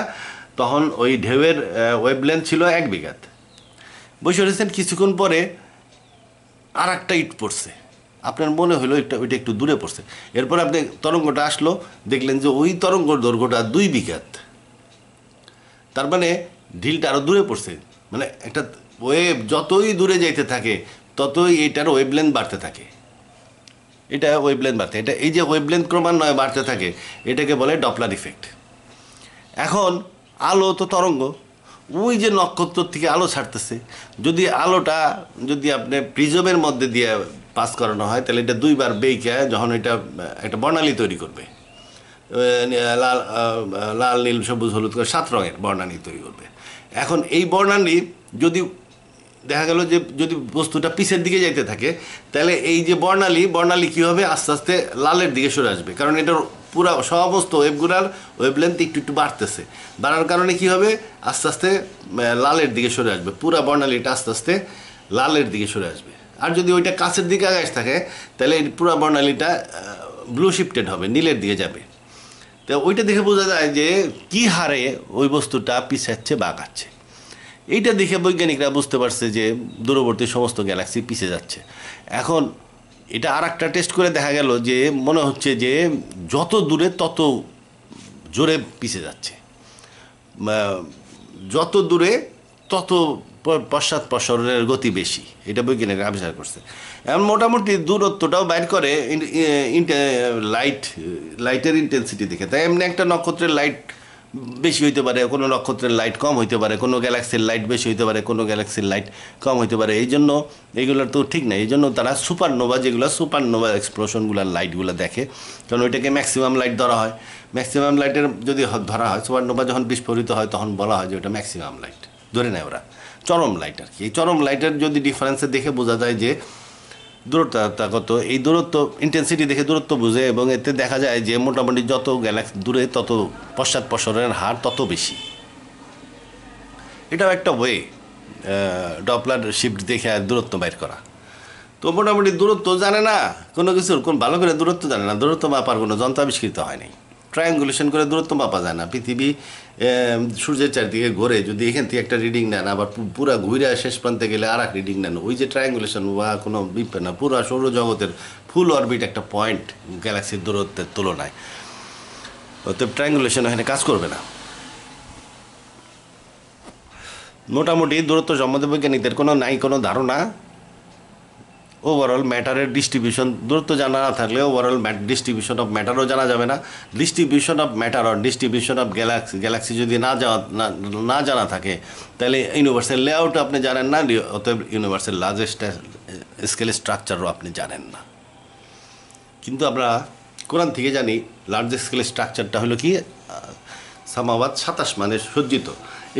তখন ওই ঢেউয়ের ওয়েভলেন্থ ছিল 1 বিঘাত। বসে রয়েছেন, কিছুক্ষণ পরে আর একটা ইট পড়ছে, আপনার মনে হলো ওইটা একটু দূরে পড়ছে, এরপর আপনি তরঙ্গটা আসলো, দেখলেন যে ওই তরঙ্গর দৈর্ঘ্যটা 2 বিঘাত। তার মানে ঢিলটা আরও দূরে পড়ছে, মানে একটা ওয়েভ যতই দূরে যাইতে থাকে ততই এটার ওয়েভলেন্থ বাড়তে থাকে, এটা ওয়েভলেন্থ বাড়তে, এটা এই যে ওয়েভলেন্থ ক্রমান্বয়ে বাড়তে থাকে, এটাকে বলে ডপলার ইফেক্ট। এখন আলো তো তরঙ্গ, ওই যে নক্ষত্র থেকে আলো ছাড়তেছে, যদি আলোটা যদি আপনি প্রিজমের মধ্যে দিয়ে পাস করানো হয়, তাহলে এটা 2 বার বেইকে যখন এটা একটা বর্ণালী তৈরি করবে, লাল লাল নীল সবুজ হলুদ করে 7 রঙের বর্ণালী তৈরি করবে। এখন এই বর্ণালী যদি দেখা গেল যে যদি বস্তুটা পিছের দিকে যাইতে থাকে, তাহলে এই যে বর্ণালী কী হবে, আস্তে আস্তে লালের দিকে সরে আসবে, কারণ এটার পুরা সমস্ত ওয়েভগুলার ওয়েভলেন্থ একটু বাড়তেছে, বাড়ার কারণে কি হবে, আস্তে আস্তে লালের দিকে সরে আসবে, পুরা বর্ণালীটা আস্তে আস্তে লালের দিকে সরে আসবে। আর যদি ওইটা কাছের দিকে আগাইতে থাকে, তাহলে এই পুরা বর্ণালীটা ব্লু শিফটেড হবে, নীলের দিকে যাবে। তো ওইটা দেখে বোঝা যায় যে কী হারে ওই বস্তুটা পিছাচ্ছে বা আগাচ্ছে। এইটা দেখে বৈজ্ঞানিকরা বুঝতে পারছে যে দূরবর্তী সমস্ত গ্যালাক্সি পিছিয়ে যাচ্ছে। এখন এটা আর একটা টেস্ট করে দেখা গেল যে মনে হচ্ছে যে যত দূরে তত জোরে পিছে যাচ্ছে, যত দূরে তত পশ্চাৎ প্রসারণের গতি বেশি, এটা আবিষ্কার করছে। এখন মোটামুটি দূরত্বটাও বাইর করে লাইটের ইন্টেন্সিটি দেখে। তাই এমনি একটা নক্ষত্রের লাইট বেশি হইতে পারে, কোনো নক্ষত্রের লাইট কম হইতে পারে, কোনো গ্যালাক্সির লাইট বেশি হইতে পারে, কোনো গ্যালাক্সির লাইট কম হইতে পারে। এই জন্য এইগুলোর তো ঠিক না, এই জন্য তারা সুপারনোভা, যেগুলো সুপারনোভা এক্সপ্লোশনগুলোর লাইটগুলো দেখে, কারণ ওইটাকে ম্যাক্সিমাম লাইট ধরা হয়। ম্যাক্সিমাম লাইটের যদি ধরা হয়, সুপারনোভা যখন বিস্ফোরিত হয় তখন বলা হয় যে ওটা ম্যাক্সিমাম লাইট, ধরে নেয় ওরা চরম লাইট আর কি। এই চরম লাইটের যদি ডিফারেন্সে দেখে বোঝা যায় যে দূরত্বটা কত, এই দূরত্ব ইন্টেন্সিটি দেখে দূরত্ব বুঝে, এবং এতে দেখা যায় যে মোটামুটি যত গ্যালাক্সি দূরে তত পশ্চাৎ প্রসারণের হার তত বেশি। এটাও একটা ওয়ে ডপলার শিফট দেখে দূরত্ব বাইর করা। তো মোটামুটি দূরত্ব জানে না কোনো কিছুর, কোন ভালো করে দূরত্ব জানে না, দূরত্ব মাপার কোনো যন্ত্র আবিষ্কৃত হয়নি। ট্রায়াঙ্গুলেশন করে দূরত্ব মাপা যায় না। পৃথিবী সূর্যের চারদিকে ঘোরে, যদি এখান থেকে একটা রিডিং নেন, আবার পুরা ঘুরে শেষ প্রান্তে গেলে আর এক রিডিং নেন, ওই যে ট্রায়াঙ্গুলেশন বা কোনো বিপে না, পুরা সৌরজগতের ফুল অরবিট একটা পয়েন্ট গ্যালাক্সির দূরত্বের তুলনায়, অতএব ট্রায়াঙ্গুলেশন এখানে কাজ করবে না। মোটামুটি দূরত্ব সম্বন্ধে বৈজ্ঞানিকদের কোনো ধারণা। ওভারঅল ম্যাটারের ডিস্ট্রিবিউশন দূরত্ব জানা না থাকলে ওভারঅল ডিস্ট্রিবিউশন অফ ম্যাটারও জানা যাবে না। ডিস্ট্রিবিউশন অফ ম্যাটার আর ডিস্ট্রিবিউশন অফ গ্যালাক্সি যদি না জানা থাকে, তাহলে ইউনিভার্সের লেআউট আপনি জানেন না, অতএব ইউনিভার্সের লার্জেস্ট স্কেল স্ট্রাকচারও আপনি জানেন না। কিন্তু আমরা কোরআন থেকে জানি লার্জেস্ট স্কেল স্ট্রাকচারটা হলো কি, সামাওয়াত 27 মানে সজ্জিত।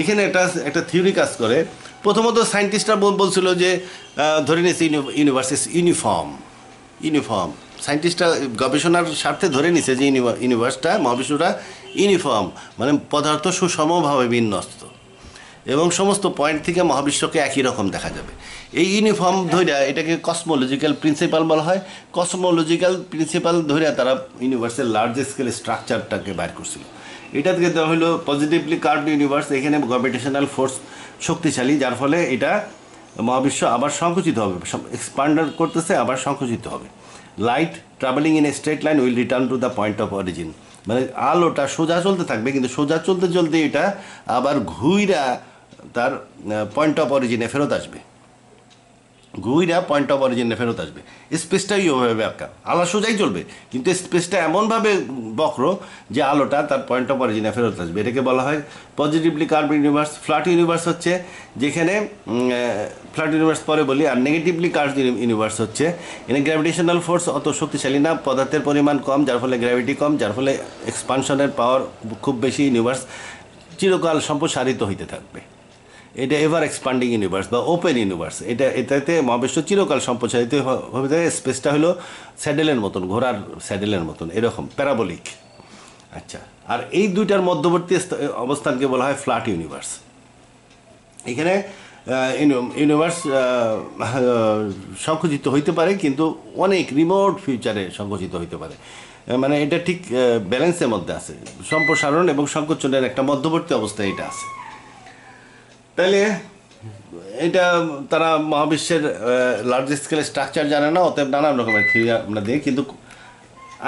এখানে একটা থিওরি কাজ করে। প্রথমত সায়েন্টিস্টরা বলছিল যে ধরে নিয়েছে ইউনিভার্স ইজ ইউনিফর্ম। সায়েন্টিস্টরা গবেষণার স্বার্থে ধরে নিছে যে ইউনিভার্সটা, মহাবিশ্বটা ইউনিফর্ম, মানে পদার্থ সুষমভাবে বিন্যস্ত এবং সমস্ত পয়েন্ট থেকে মহাবিশ্বকে একই রকম দেখা যাবে। এই ইউনিফর্ম ধরে এটাকে কসমোলজিক্যাল প্রিন্সিপাল বলা হয়। কসমোলজিক্যাল প্রিন্সিপাল ধরে তারা ইউনিভার্সের লার্জ স্কেল স্ট্রাকচারটাকে বাইর করছিল। এটা থেকে দেওয়া হলো পজিটিভলি কার্ভড ইউনিভার্স। এখানে গ্র্যাভিটেশনাল ফোর্স শক্তিশালী, যার ফলে এটা মহাবিশ্ব আবার সংকুচিত হবে, এক্সপান্ডার করতেছে, আবার সংকুচিত হবে। Light travelling in a straight line will return to the point of origin, মানে আলোটা সোজা চলতে থাকবে, কিন্তু সোজা চলতে চলতে এটা আবার ঘুইরা তার পয়েন্ট অফ অরিজিনে ফেরত আসবে, ফেরত আসবে। স্পেসটাই ওইভাবে আঁকা, আলো সোজাই চলবে, কিন্তু স্পেসটা এমনভাবে বক্র যে আলোটা তার পয়েন্ট অফ অরিজিনে ফেরত আসবে। এটাকে বলা হয় positively curved universe. Flat universe হচ্ছে যেখানে ফ্ল্যাট ইউনিভার্স পরে বলি। আর নেগেটিভলি কার্ভড ইউনিভার্স হচ্ছে এখানে গ্র্যাভিটেশনাল ফোর্স অত শক্তিশালী না, পদার্থের পরিমাণ কম, যার ফলে গ্র্যাভিটি কম, যার ফলে এক্সপানশনের পাওয়ার খুব বেশি। ইউনিভার্স চিরকাল সম্প্রসারিত হইতে থাকবে। এটা এভার এক্সপান্ডিং ইউনিভার্স বা ওপেন ইউনিভার্স। এটাতে মহাবিশ্ব চিরকাল সম্প্রসারিত হবে। স্পেসটা হলো স্যাডেলের মতন, ঘোড়ার স্যাডেলের মতন, এরকম প্যারাবোলিক। আচ্ছা, আর এই দুইটার মধ্যবর্তী অবস্থানকে বলা হয় ফ্ল্যাট ইউনিভার্স। এখানে ইউনিভার্স সংকুচিত হইতে পারে, কিন্তু অনেক রিমোট ফিউচারে সংকুচিত হইতে পারে, মানে এটা ঠিক ব্যালেন্সের মধ্যে আছে, সম্প্রসারণ এবং সংকোচনের একটা মধ্যবর্তী অবস্থায় এটা আছে। তাহলে এটা তারা মহাবিশ্বের লার্জ স্কেলের স্ট্রাকচার জানে না, অতএব নানান রকমের থিওরি আমরা দেখি। কিন্তু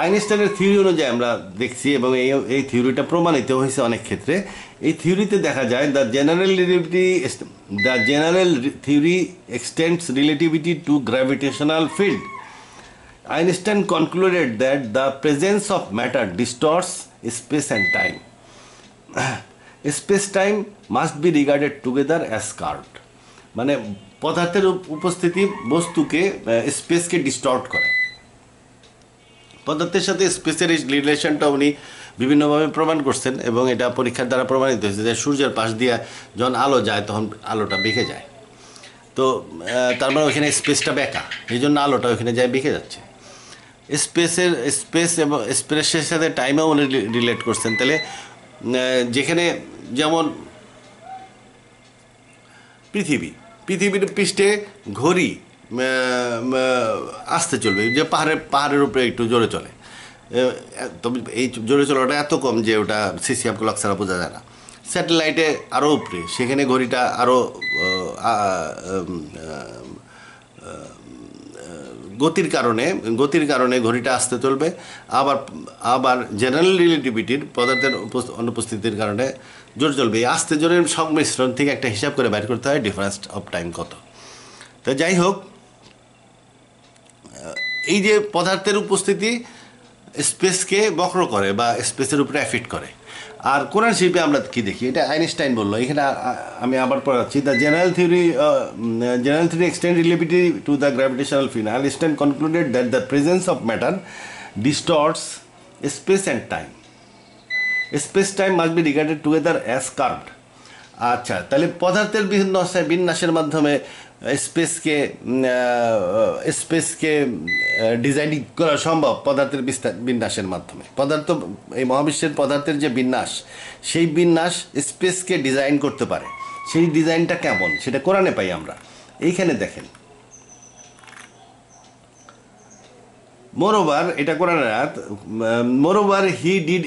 আইনস্টাইনের থিওরি অনুযায়ী আমরা দেখছি, এবং এই থিওরিটা প্রমাণিত হয়েছে অনেক ক্ষেত্রে। এই থিওরিতে দেখা যায় the general theory extends relativity to gravitational field. Einstein concluded that the presence of matter distorts space and time. Space time must be regarded together as curved, মানে পদার্থের উপস্থিতি বস্তুকে স্পেসকে ডিস্টর্ট করে। পদার্থের সাথে স্পেসের এই রিলেশনটা উনি বিভিন্নভাবে প্রমাণ করছেন, এবং এটা পরীক্ষার দ্বারা প্রমাণিত হয়েছে যে সূর্যের পাশ দিয়ে যখন আলো যায় তখন আলোটা বেঁকে যায়। তো তার মানে ওইখানে স্পেসটা বেঁকা, এই জন্য আলোটা ওইখানে যায় বেঁকে যাচ্ছে। স্পেস এবং স্পেসের সাথে টাইমেও উনি রিলেট করছেন। তাহলে যেখানে যেমন পৃথিবীর পৃষ্ঠে ঘড়ি আসতে চলবে, যে পাহাড়ের উপরে একটু জোরে চলে, তবে এই জোরে চলাটা এত কম যে ওটা সিসিএফ ক্লক ছাড়া বোঝা যায় না। স্যাটেলাইটে আরও উপরে, সেখানে ঘড়িটা আরও গতির কারণে ঘড়িটা আসতে চলবে, আবার আবার জেনারেল রিলেটিভিটির পদার্থের অনুপস্থিতির কারণে জোরে চলবে। এই আস্তে জোরের সংমিশ্রণ থেকে একটা হিসাব করে বের করতে হয় ডিফারেন্স অফ টাইম কত। তো যাই হোক, এই যে পদার্থের উপস্থিতি স্পেসকে বক্র করে বা স্পেসের উপরে এফেক্ট করে। আর কোরআন শিল্পে আমরা কি দেখি, এটা আইনস্টাইন বললো, এখানে আমি আবার পড়াচ্ছি। The general theory extend relativity to the gravitational field. Einstein concluded that the presence of matter distorts space and time. Space time must be regarded together as curved. আচ্ছা, তাহলে পদার্থের বিভিন্ন বিন্যাসের মাধ্যমে স্পেসকে ডিজাইনিং করা সম্ভব পদার্থের বিন্যাসের মাধ্যমে। এই মহাবিশ্বের পদার্থের যে বিন্যাস, সেই বিন্যাস স্পেসকে ডিজাইন করতে পারে। সেই ডিজাইনটা কেমন সেটা কোরআনে পাই আমরা। এইখানে দেখেন, মোরওভার, এটা কোরআনের আয়াত, মোরওভার হি ডিড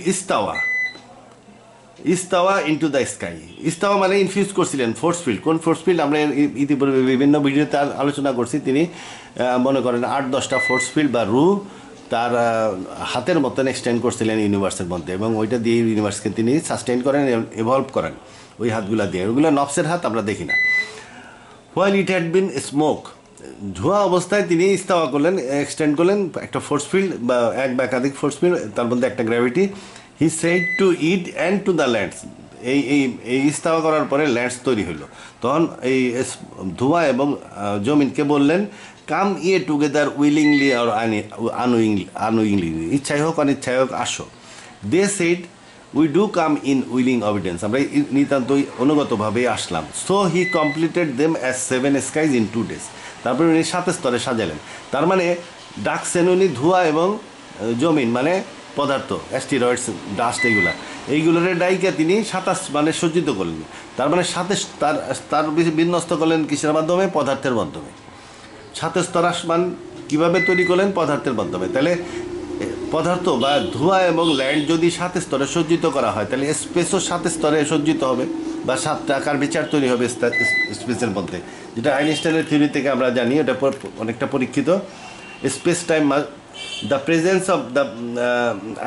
ইস্তাওয়া ইনটু দ্য স্কাই। ইস্তাওয়া মানে ইনফিউজ করছিলেন ফোর্স ফিল্ড। কোন ফোর্স ফিল্ড আমরা ইতিপূর্বে বিভিন্ন ভিডিওতে আলোচনা করছি। তিনি মনে করেন 8-10টা ফোর্স ফিল্ড বা রু তার হাতের মতন এক্সটেন্ড করছিলেন ইউনিভার্সের মধ্যে, এবং ওইটা দিয়ে ইউনিভার্সকে তিনি সাস্টেইন করেন, এভলভ করেন ওই হাতগুলা দিয়ে। ওইগুলো নফসের হাত, আমরা দেখি না। While it had been smoke, ধোঁয়া অবস্থায় তিনি ইস্তাওয়া করলেন, এক্সটেন্ড করলেন একটা ফোর্স ফিল্ড বা এক বা একাধিক ফোর্স ফিল্ড, তার মধ্যে একটা gravity. He said to it and to the lands. এই ইস্তাওয়া করার পরে ল্যান্ডস তৈরি হলো। তখন এই ধোঁয়া এবং জমিনকে বললেন, কাম ইয়ে টুগেদার উইলিংলি আর আনউইলিংলি, ইচ্ছাই হোক অনিচ্ছাই হোক আসো। They said we do come in willing obedience, আমরা নিতান্তই অনুগতভাবেই আসলাম। So he completed them as 7 skies in 2 days। তারপরে উনি 7 স্তরে সাজালেন। তার মানে ডাকছেন উনি ধোঁয়া এবং জমিন মানে পদার্থ, অ্যাস্টেরয়েডস, ডাস্ট, এইগুলোর ডাইকে তিনি 27 মানে সজ্জিত করলেন। তার মানে তার বিন্যস্ত করলেন কিসের মাধ্যমে? পদার্থের মাধ্যমে। 7 স্তর আসমান কীভাবে তৈরি করলেন? পদার্থের মাধ্যমে। তাহলে পদার্থ বা ধোঁয়া এবং ল্যান্ড যদি 7 স্তরে সজ্জিত করা হয়, তাহলে স্পেসও 7 স্তরে সজ্জিত হবে বা 7টা আকার বিচার তৈরি হবে স্পেসের মধ্যে, যেটা আইনস্টাইনের থিওরি থেকে আমরা জানি। এটা অনেকটা পরীক্ষিত। Space time, the presence of the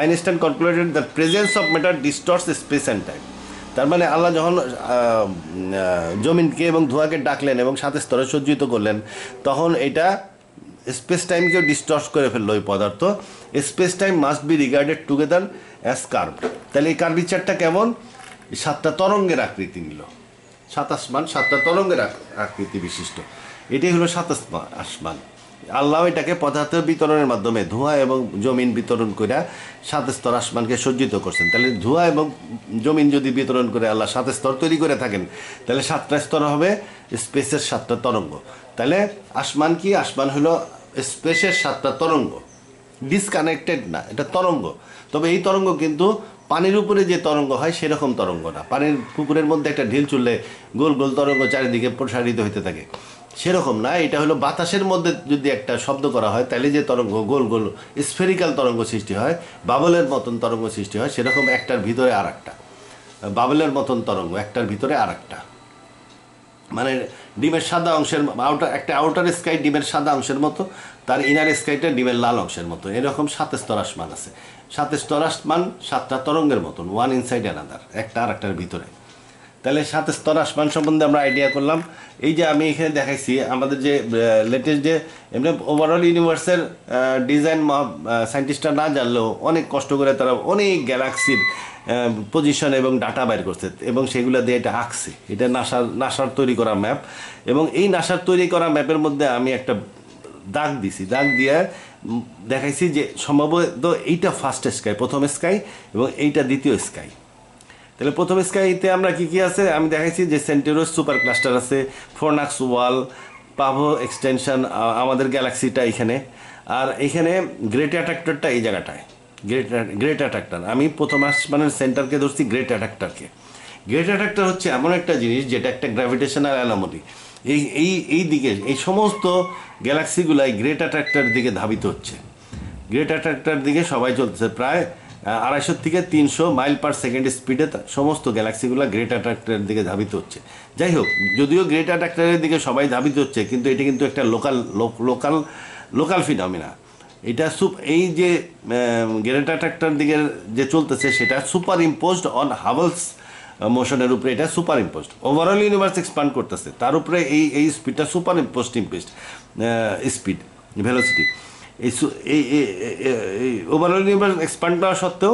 Einstein concluded the presence of matter distorts space and time। তার মানে আল্লাহ যখন জমিনকে এবং ধোঁয়াকে ডাকলেন এবং 7 স্তরে সজ্জিত করলেন, তখন এটা স্পেস টাইমকেও ডিস্টর্ট করে ফেললো ওই পদার্থ। Space time must be regarded together as curve. তাহলে এই কার্ভিচারটা কেমন? 7টা তরঙ্গের আকৃতি নিল। 7 আসমান 7টা তরঙ্গের আকৃতি বিশিষ্ট, এটাই হলো 7 আসমান। আল্লাহ এটাকে পদার্থের বিতরণের মাধ্যমে ধোঁয়া এবং জমিন বিতরণ করে 7 স্তর আসমানকে সজ্জিত করছেন। তাহলে ধোঁয়া এবং জমিন যদি বিতরণ করে আল্লাহ 7 স্তর তৈরি করে থাকেন, তাহলে 7টা স্তর হবে স্পেসের 7টা তরঙ্গ। তাহলে আসমান কি? আসমান হলো স্পেসের 7টা তরঙ্গ, ডিসকানেক্টেড না, এটা তরঙ্গ। তবে এই তরঙ্গ কিন্তু পানির উপরে যে তরঙ্গ হয় সেরকম তরঙ্গ না। পানির পুকুরের মধ্যে একটা ঢিল চুললে গোল গোল তরঙ্গ চারিদিকে প্রসারিত হতে থাকে, সেরকম না। এটা হলো বাতাসের মধ্যে যদি একটা শব্দ করা হয়, তাহলে যে তরঙ্গ গোল গোল স্ফেরিক্যাল তরঙ্গ সৃষ্টি হয়, বাবলের মতন তরঙ্গ সৃষ্টি হয়, সেরকম একটার ভিতরে আর একটা বাবলের মতন তরঙ্গ, একটার ভিতরে আর একটা। মানে ডিমের সাদা অংশের একটা আউটার স্কাই ডিমের সাদা অংশের মতো, তার ইনার স্কাইটা ডিমের লাল অংশের মতো। এরকম 7 স্তর আসমান আছে। 7 স্তর আসমান 7টা তরঙ্গের মতন, ওয়ান ইনসাইড অ্যানাদার, একটা আর একটার ভিতরে। তাহলে 7 স্তর আসমান সম্বন্ধে আমরা আইডিয়া করলাম। এই যে আমি এখানে দেখাইছি আমাদের যে লেটেস্ট যে এমনি ওভারঅল ইউনিভার্সের ডিজাইন সায়েন্টিস্টরা না জানলেও অনেক কষ্ট করে তারা অনেক গ্যালাক্সির পজিশন এবং ডাটা বাইর করছে এবং সেগুলো দিয়ে এটা আঁকছে। এটা নাসার তৈরি করা ম্যাপ, এবং এই নাসার তৈরি করা ম্যাপের মধ্যে আমি একটা দাগ দিছি। দাগ দিয়ে দেখাইছি যে সম্ভবত এইটা ফার্স্ট স্কাই, প্রথম স্কাই, এবং এইটা দ্বিতীয় স্কাই। তাহলে প্রথম স্কাইতে আমরা কী কী আছে আমি দেখাইছি যে সেন্টেরোস সুপার ক্লাস্টার আছে, ফোরনাক্স ওয়াল, পাভো এক্সটেনশন, আমাদের গ্যালাক্সিটা এখানে। আর এখানে গ্রেট অ্যাট্রাক্টরটা এই জায়গাটায়, গ্রেট অ্যাট্রাক্টর। আমি প্রথম আসমানের সেন্টারকে ধরছি গ্রেট অ্যাট্রাক্টরকে। গ্রেট অ্যাট্রাক্টর হচ্ছে এমন একটা জিনিস যেটা একটা গ্র্যাভিটেশনাল অ্যানোমালি। এই দিকে এই সমস্ত গ্যালাক্সিগুলাই গ্রেট অ্যাট্রাক্টর দিকে ধাবিত হচ্ছে। গ্রেট অ্যাট্রাক্টর দিকে সবাই চলতেছে। প্রায় 250 থেকে 300 মাইল পার সেকেন্ড স্পিডে সমস্ত গ্যালাক্সিগুলো গ্রেট অ্যাট্রাক্টরের দিকে ধাবিত হচ্ছে। যাই হোক, যদিও গ্রেট অ্যাট্রাক্টরের দিকে সবাই ধাবিত হচ্ছে, কিন্তু এটা কিন্তু একটা লোকাল লোকাল ফিনমিনা। এটা এই যে গ্রেটা ট্র্যাক্টর দিকে যে চলতেছে সেটা সুপার ইম্পোজড অন হাবলস মোশনের উপরে, এটা super imposed. Overall universe expand করতেছে, তার উপরে এই স্পিডটা সুপার ইম্পোজড স্পিড ভেলোসিটি। এই ওভারঅল ইউনিভার্স এক্সপান্ড করা সত্ত্বেও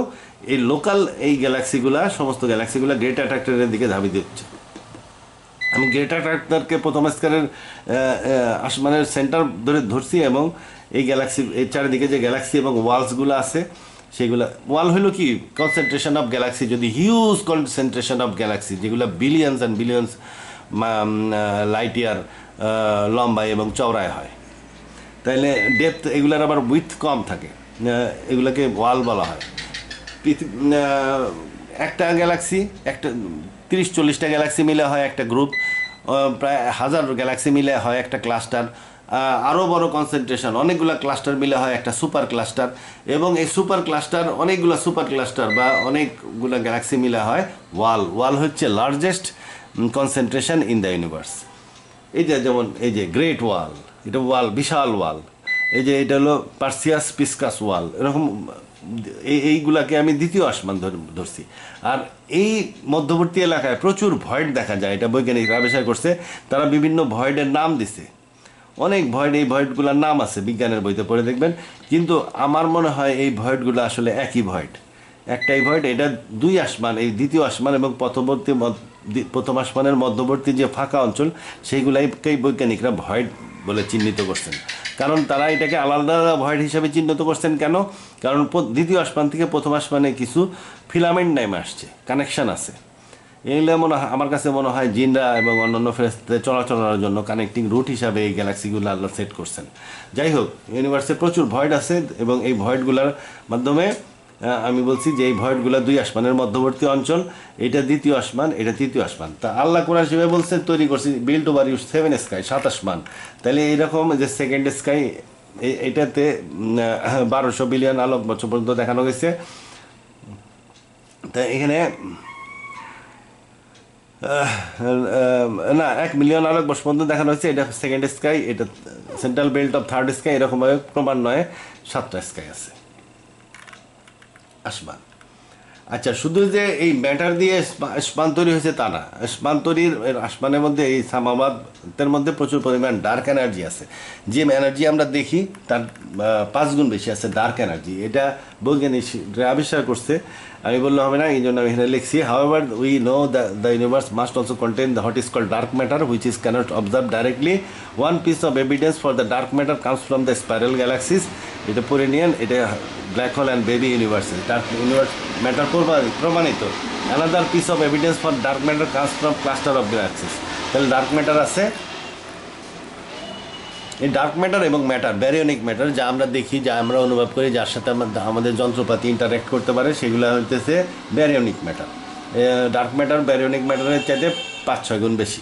এই লোকাল এই গ্যালাক্সিগুলা, সমস্ত গ্যালাক্সিগুলা গ্রেটা ট্র্যাক্টরের দিকে ধাবিত হচ্ছে। আমি গ্রেটা ট্র্যাক্টরকে প্রথম স্কারের আসমানের সেন্টার ধরে ধরছি, এবং এই গ্যালাক্সি, এই চারিদিকে যে গ্যালাক্সি এবং ওয়ালসগুলো আছে সেগুলো, ওয়াল হলো কি কনসেন্ট্রেশন অফ গ্যালাক্সি, যদি হিউজ কনসেন্ট্রেশন অফ গ্যালাক্সি যেগুলো billions and billions light year লম্বায় এবং চওড়ায় হয়, তাইলে ডেপথ এগুলার আবার উইথ কম থাকে, এগুলোকে ওয়াল বলা হয়। একটা গ্যালাক্সি, একটা 30-40টা গ্যালাক্সি মিলে হয় একটা গ্রুপ, প্রায় 1000 গ্যালাক্সি মিলে হয় একটা ক্লাস্টার, আরও বড় কনসেন্ট্রেশন অনেকগুলো ক্লাস্টার মিলে হয় একটা সুপার ক্লাস্টার, এবং এই সুপার ক্লাস্টার অনেকগুলো সুপার ক্লাস্টার বা অনেকগুলো গ্যালাক্সি মিলে হয় ওয়াল। ওয়াল হচ্ছে largest concentration in the universe. এই যে যেমন এই যে গ্রেট ওয়াল, এটা ওয়াল, বিশাল ওয়াল। এই যে এটা হলো পার্সিয়াস পিসকাস ওয়াল, এরকম এইগুলাকে আমি দ্বিতীয় আসমান ধরছি। আর এই মধ্যবর্তী এলাকায় প্রচুর ভয়েড দেখা যায়, এটা বৈজ্ঞানিকরা আবিষ্কার করছে। তারা বিভিন্ন ভয়েডের নাম দিছে, অনেক ভয়েড, এই ভয়েডগুলোর নাম আছে বিজ্ঞানের বইতে পড়ে দেখবেন। কিন্তু আমার মনে হয় এই ভয়েডগুলো আসলে একই ভয়েড, একটাই ভয়েড। এটা দুই আসমান, এই দ্বিতীয় আসমান এবং প্রথম আসমানের মধ্যবর্তী যে ফাঁকা অঞ্চল, সেইগুলাইকেই বৈজ্ঞানিকরা ভয়েড বলে চিহ্নিত করছেন। কারণ তারা এটাকে আলাদা আলাদা ভয়েড হিসাবে চিহ্নিত করছেন কেন? কারণ দ্বিতীয় আসমান থেকে প্রথম আসমানে কিছু ফিলামেন্ট নেমে আসছে, কানেকশান আছে। এগুলো আমার কাছে মনে হয় জিনরা এবং অন্যান্য ফেরেশতাদের চলাচলের জন্য কানেক্টিং রুট হিসাবে এই গ্যালাক্সিগুলো আল্লাহ সেট করছেন। যাই হোক, ইউনিভার্সে প্রচুর ভয়েড আছে, এবং এই ভয়েডগুলোর মাধ্যমে আমি বলছি যে এই ভয়েডগুলো দুই আসমানের মধ্যবর্তী অঞ্চল, এটা দ্বিতীয় আসমান, এটা তৃতীয় আসমান। তা আল্লাহ কোরআন শিবে বলছে তৈরি করছি বিল্ড ওভার ইউ 7 স্কাই, 7 আসমান। তাহলে এইরকম যে সেকেন্ড স্কাই, এটাতে 1200 বিলিয়ন আলোক বছর পর্যন্ত দেখানো গেছে। তা এখানে না 1 মিলিয়ন আলোক বর্ষ পর্যন্ত দেখানো হয়েছে, এটা সেকেন্ড স্কাই, এটা central belt of third sky, এরকমভাবে ক্রমান্বয়ে 7টা স্কাই আছে, আসমান। আচ্ছা, শুধু যে এই ম্যাটার দিয়ে আসমান তৈরি হয়েছে তা না, আসমান তৈরির আসমানের মধ্যে এই সামাবাদের মধ্যে প্রচুর পরিমাণ ডার্ক এনার্জি আছে। যে এনার্জি আমরা দেখি তার 5 গুণ বেশি আছে ডার্ক এনার্জি, এটা বৈজ্ঞানিকরা আবিষ্কার করছে। আমি বললে হবে না, এই জন্য আমি এখানে লিখছি। However we know the universe must also contain the what is called dark matter which is cannot observe directly. One piece of evidence for the dark matter comes from the spiral galaxies. এটা পড়ে নিয়েন, এটা black hole and baby universes, dark universe matter প্রমাণিত। Another piece of evidence for dark matter comes from cluster of galaxies. তাহলে dark matter আছে, এই dark matter এবং matter, ব্যারিয়নিক matter, যা আমরা দেখি, যা আমরা অনুভব করি, যার সাথে আমাদের যন্ত্রপাতি ইন্টারাক্ট করতে পারে, সেগুলো হইতেছে ব্যারিয়নিক ম্যাটার। ডার্ক ম্যাটার ব্যারিয়নিক ম্যাটারের চাইতে 5-6 গুণ বেশি।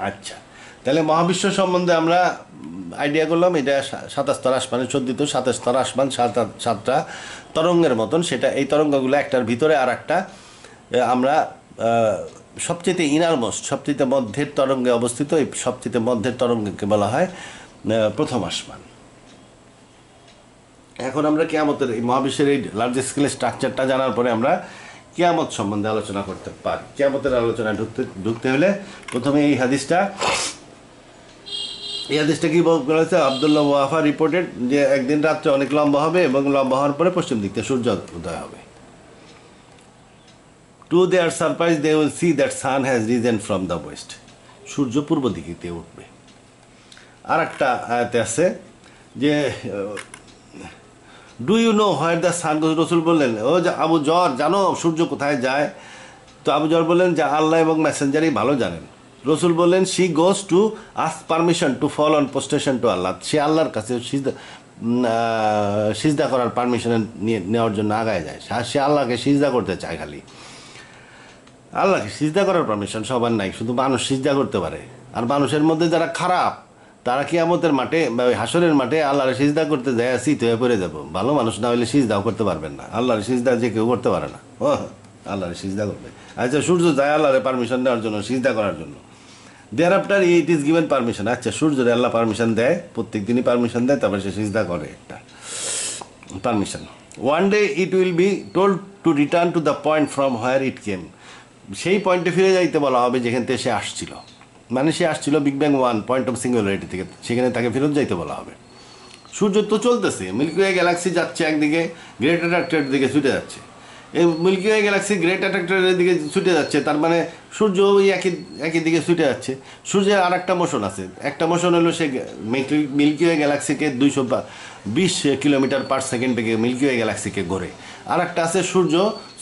আচ্ছা, তাহলে মহাবিশ্ব সম্বন্ধে আমরা আইডিয়া করলাম, এটা 7 স্তর আসমানে চোদ্দিত 7 স্তর আসমান, 7টা তরঙ্গের মতন। সেটা এই তরঙ্গগুলো একটার ভিতরে আর একটা, আমরা সবচেয়ে ইনারমোস্ট, সবচেয়ে মধ্যের তরঙ্গে অবস্থিত, এই সবচেয়ে মধ্যের তরঙ্গকে বলা হয় প্রথম আসমান। এখন আমরা কিয়ামতের এই মহাবিশ্বের এই লার্জ স্কেলের স্ট্রাকচারটা জানার পরে আমরা কিয়ামত সম্বন্ধে আলোচনা করতে পারি। কিয়ামতের আলোচনায় ঢুকতে হলে প্রথমে এই হাদিসটা কি বলা হয়েছে? আব্দুল্লাহ ওয়াফা রিপোর্টেড যে একদিন রাত্রে অনেক লম্বা হবে এবং লম্বা হওয়ার পরে পশ্চিম দিক থেকে সূর্য উদয় হবে। To their surprise, they will see that sun has risen from the west. সূর্য পূর্ব দিকে উঠবে। আর একটা আয়াতে আছে যে do you know where the sun goes. রসুল বললেন, ও আবু জর, জানো সূর্য কোথায় যায়? তো আবু জর বললেন যে আল্লাহ এবং মেসেঞ্জারই ভালো জানেন। রসুল বললেন, she goes to ask permission to fall on prostration to Allah. সে আল্লাহর কাছে সিজদা করার পারমিশন নেওয়ার জন্য আগায় যায়। সে আল্লাহকে সিজদা করতে চায় খালি। আল্লাহকে সিজদা করার পারমিশন সবার নাই, শুধু মানুষ সিজদা করতে পারে। আর মানুষের মধ্যে যারা খারাপ, তারা কিয়ামতের মাঠে বা ওই হাসরের মাঠে আল্লাহরে সিজদা করতে যায়, শীত হয়ে পড়ে যাবো। ভালো মানুষ না হলে সিজদাও করতে পারবেন না। আল্লাহর সিজদা যে কেউ করতে পারে না, ও আল্লাহরে সিজদা করবে। আচ্ছা, সূর্য যায় আল্লাহরে পারমিশন নেওয়ার জন্য, সিজদা করার জন্য। Thereafter it is given permission. আচ্ছা, সূর্যরে আল্লাহ পারমিশন দেয়, প্রত্যেক দিনই পারমিশন দেয়, তারপরে সে সিজদা করে একটা permission. One day it will be told to return to the point from where it came. সেই পয়েন্টে ফিরে যাইতে বলা হবে যেখান থেকে সে আসছিল, মানে সে আসছিল big bang 1 point of singularity থেকে, সেখানে তাকে ফেরত যাইতে বলা হবে। সূর্য তো চলতেছে, মিল্কি ওয়ে গ্যালাক্সি যাচ্ছে একদিকে, গ্রেট অ্যাট্রাক্টরের দিকে ছুটে যাচ্ছে। এই মিল্কি ওয়ে গ্যালাক্সি গ্রেট অ্যাট্রাক্টরের দিকে ছুটে যাচ্ছে, তার মানে সূর্য ওই একই দিকে ছুটে যাচ্ছে। সূর্যের আর একটা মোশন আছে, একটা মোশন হলো সে মিল্কি ওয়ে গ্যালাক্সিকে 220 কিলোমিটার পার সেকেন্ড থেকে মিল্কি ওয়ে গ্যালাক্সিকে ঘোরে। আর একটা আছে সূর্য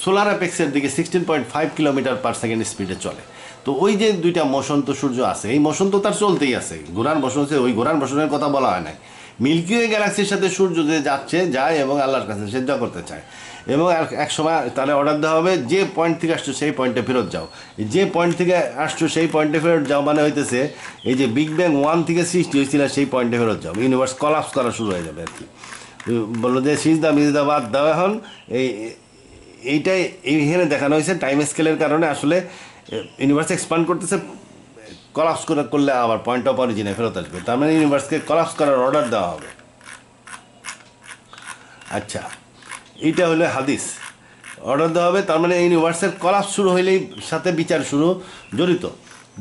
সোলার অ্যাপেক্সের দিকে 16.5 কিলোমিটার পার সেকেন্ড স্পিডে চলে। তো ওই যে দুইটা মোশন তো সূর্য আছে, এই মোশন তো তার চলতেই আছে, ঘোরার মোশন আছে, ওই ঘোরার মোশনের কথা বলা হয় নাই। মিল্কি ওয়ে গ্যালাক্সির সাথে সূর্য যে যাচ্ছে, যায় এবং আল্লাহর কাছে সেদ্ধ করতে চায়, এবং এক সময় তাহলে অর্ডার দেওয়া হবে যে পয়েন্ট থেকে আসছো সেই পয়েন্টে ফেরত যাও। যে পয়েন্ট থেকে আসছো সেই পয়েন্টে ফেরত যাও মানে হইতেছে এই যে বিগ ব্যাং 1 থেকে সৃষ্টি হয়েছিল সেই পয়েন্টে ফেরত যাও, ইউনিভার্স কলাপস করা শুরু হয়ে যাবে আর কি। বললো যে সিজদা মিজদা বাদ দেওয়া এখন এইটাই এইখানে দেখানো হয়েছে টাইম স্কেলের কারণে আসলে ইউনিভার্স এক্সপান্ড করতেছে, কলাপস করলে আবার পয়েন্ট অফ অরিজিনে ফেরত আসবে, তার মানে ইউনিভার্সকে কলাপস করার অর্ডার দেওয়া হবে। আচ্ছা, এইটা হলো হাদিস, অর্ডার দেওয়া হবে, তার মানে ইউনিভার্সের কলাপস শুরু হইলেই সাথে বিচার শুরু জড়িত।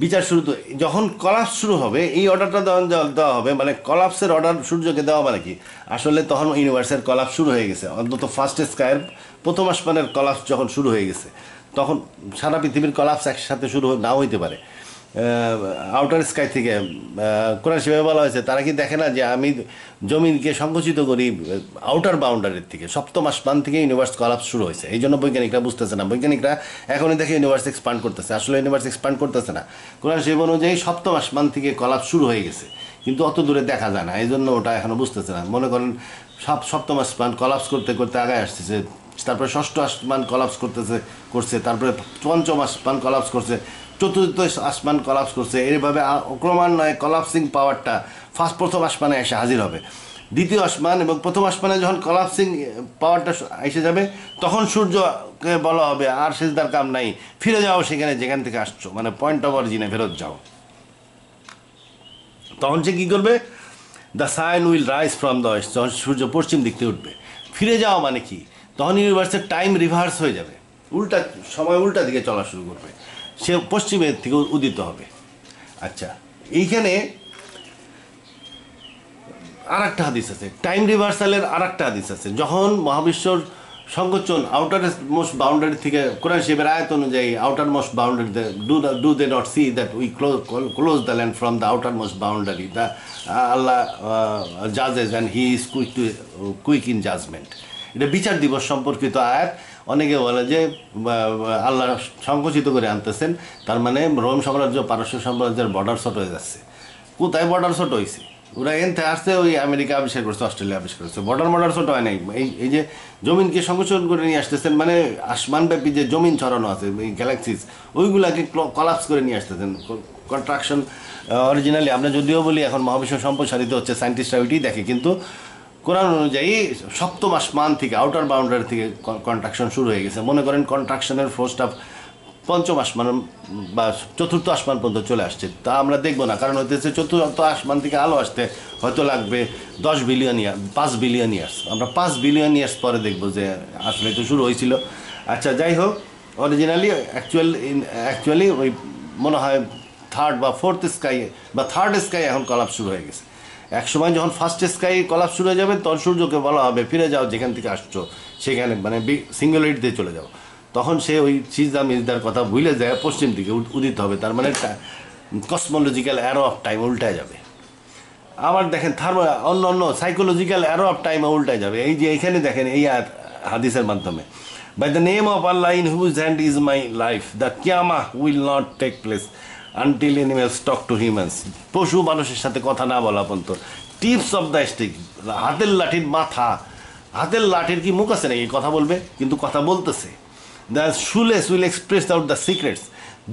বিচার শুরু তো যখন কলাপস শুরু হবে এই অর্ডারটা দেওয়া হবে, মানে কলাপসের অর্ডার সূর্যকে দেওয়া মানে কি, আসলে তখন ইউনিভার্সের কলাপস শুরু হয়ে গেছে, অন্তত ফার্স্ট স্কায়ের প্রথম আসমানের কলাপস যখন শুরু হয়ে গেছে, তখন সারা পৃথিবীর কলাপস একসাথে শুরু নাও হইতে পারে। আউটার স্কাই থেকে কোরআন শিবে বলা হয়েছে, তারা কি দেখে না যে আমি জমিনকে সংকুচিত করি আউটার বাউন্ডারির থেকে, সপ্তম আসমান থেকে ইউনিভার্স কলাপস শুরু হয়েছে। এই জন্য বৈজ্ঞানিকরা বুঝতেছে না, বৈজ্ঞানিকরা এখনই দেখে ইউনিভার্স এক্সপান্ড করতেছে, আসলে ইউনিভার্স এক্সপান্ড করতেছে না, কোরআন শিব অনুযায়ী সপ্তম আসমান থেকে কলাপস শুরু হয়ে গেছে, কিন্তু অত দূরে দেখা যায় না, এই জন্য ওটা এখনও বুঝতেছে না। মনে করেন সপ্তম আসমান কলাপস করতে করতে আগায় আসতেছে, তারপরে ষষ্ঠ আসমান কলাপস করছে, তারপরে পঞ্চম আসমান কলাপস করছে, চতুর্থ আসমান কলাপস করছে, এইভাবে ক্রমান্বয়ে কলাপসিং পাওয়ারটা প্রথম আসমানে এসে হাজির হবে। দ্বিতীয় আসমান এবং প্রথম আসমানে যখন কলাপসিং পাওয়ারটা এসে যাবে, তখন সূর্যকে বলা হবে আর সিজদার কাম নাই, ফিরে যাও সেখানে যেখান থেকে আসছো, মানে পয়েন্ট অফ অরিজিনে ফেরত যাও। তখন সে কী করবে, the sun will rise from the West, যখন সূর্য পশ্চিম দিক থেকে উঠবে। ফিরে যাওয়া মানে কি, তখন ইউনিভার্সের টাইম রিভার্স হয়ে যাবে, সময় উল্টা দিকে চলা শুরু করবে, সে পশ্চিমের থেকে উদিত হবে। আচ্ছা, এইখানে আর একটা হাদিস আছে, টাইম রিভার্সালের আর একটা হাদিস আছে, যখন মহাবিশ্বর সংকোচন আউটার মোস্ট বাউন্ডারি থেকে, কোরআন শিবের আয়াত অনুযায়ী আউটার মোস্ট বাউন্ডারিতে do they not see that we close the land from the outer most boundary, the Allah জাজেস and he is quick in judgment. এটা বিচার দিবস সম্পর্কিত আয়াত। অনেকে বলে যে আল্লাহ সংকুচিত করে আনতেছেন, তার মানে রোম সাম্রাজ্য পারস্য সাম্রাজ্যের বর্ডার ছোট হয়ে যাচ্ছে। কোথায় বর্ডার ছোট হয়েছে, ওরা এনতে আসছে ওই আমেরিকা আবিষ্কার করছে, অস্ট্রেলিয়া আবিষ্কার করছে, বর্ডার ছোট হয় নাই। এই যে জমিনকে সংকুচন করে নিয়ে আসতেছেন, মানে আসমানব্যাপী যে জমিন ছড়ানো আছে এই গ্যালাক্সিস, ওইগুলাকে কলাপস করে নিয়ে আসতেছেন, কন্ট্রাকশন। অরিজিনালি আমরা যদিও বলি এখন মহাবিশ্ব সম্প্রসারিত হচ্ছে, সায়েন্টিস্টরা ওইটাই দেখে, কিন্তু কোরআন অনুযায়ী সপ্তম আসমান থেকে আউটার বাউন্ডারি থেকে কন্ট্রাকশন শুরু হয়ে গেছে। মনে করেন কন্ট্রাকশনের ফোর্সটা পঞ্চম আসমান বা চতুর্থ আসমান পর্যন্ত চলে আসছে, তা আমরা দেখবো না, কারণ হইতেছে চতুর্থ আসমান থেকে আলো আসতে হয়তো লাগবে 10 বিলিয়ন ইয়ার, 5 বিলিয়ন ইয়ার্স। আমরা 5 বিলিয়ন ইয়ার্স পরে দেখবো যে আসলে তো শুরু হয়েছিল। আচ্ছা, যাই হোক, অরিজিনালি অ্যাকচুয়ালি ওই মনে হয় থার্ড বা ফোর্থ স্কাই বা থার্ড স্কাই এখন কলাপ শুরু হয়ে গেছে। এক সময় যখন ফার্স্ট স্কাই কলাপ শুরু হয়ে যাবে, তখন সূর্যকে বলা হবে ফিরে যাও যেখান থেকে আসছো সেখানে, মানে সিঙ্গুলারিটিতে চলে যাও। তখন সে ওই সিজদা মিজদার কথা ভুলে যায়, পশ্চিম দিকে উদিত হবে, তার মানে কসমোলজিক্যাল অ্যারো অফ টাইম উল্টায় যাবে। আবার দেখেন অন্য সাইকোলজিক্যাল অ্যারো অফ টাইম উল্টায় যাবে। এই যে এইখানে দেখেন এই হাদিসের মাধ্যমে, by the name of Allah in whose hand is my life, the কিয়ামা will not take place until animals talk to humans. পশু মানুষের সাথে কথা না বলা পর্যন্ত। টিপস অফ দ্য স্টিক, হাতের লাঠির মাথা, হাতের লাঠির কি মুখ আছে নাকি কথা বলবে, কিন্তু কথা বলতেছে। The shoelace will express out the secrets,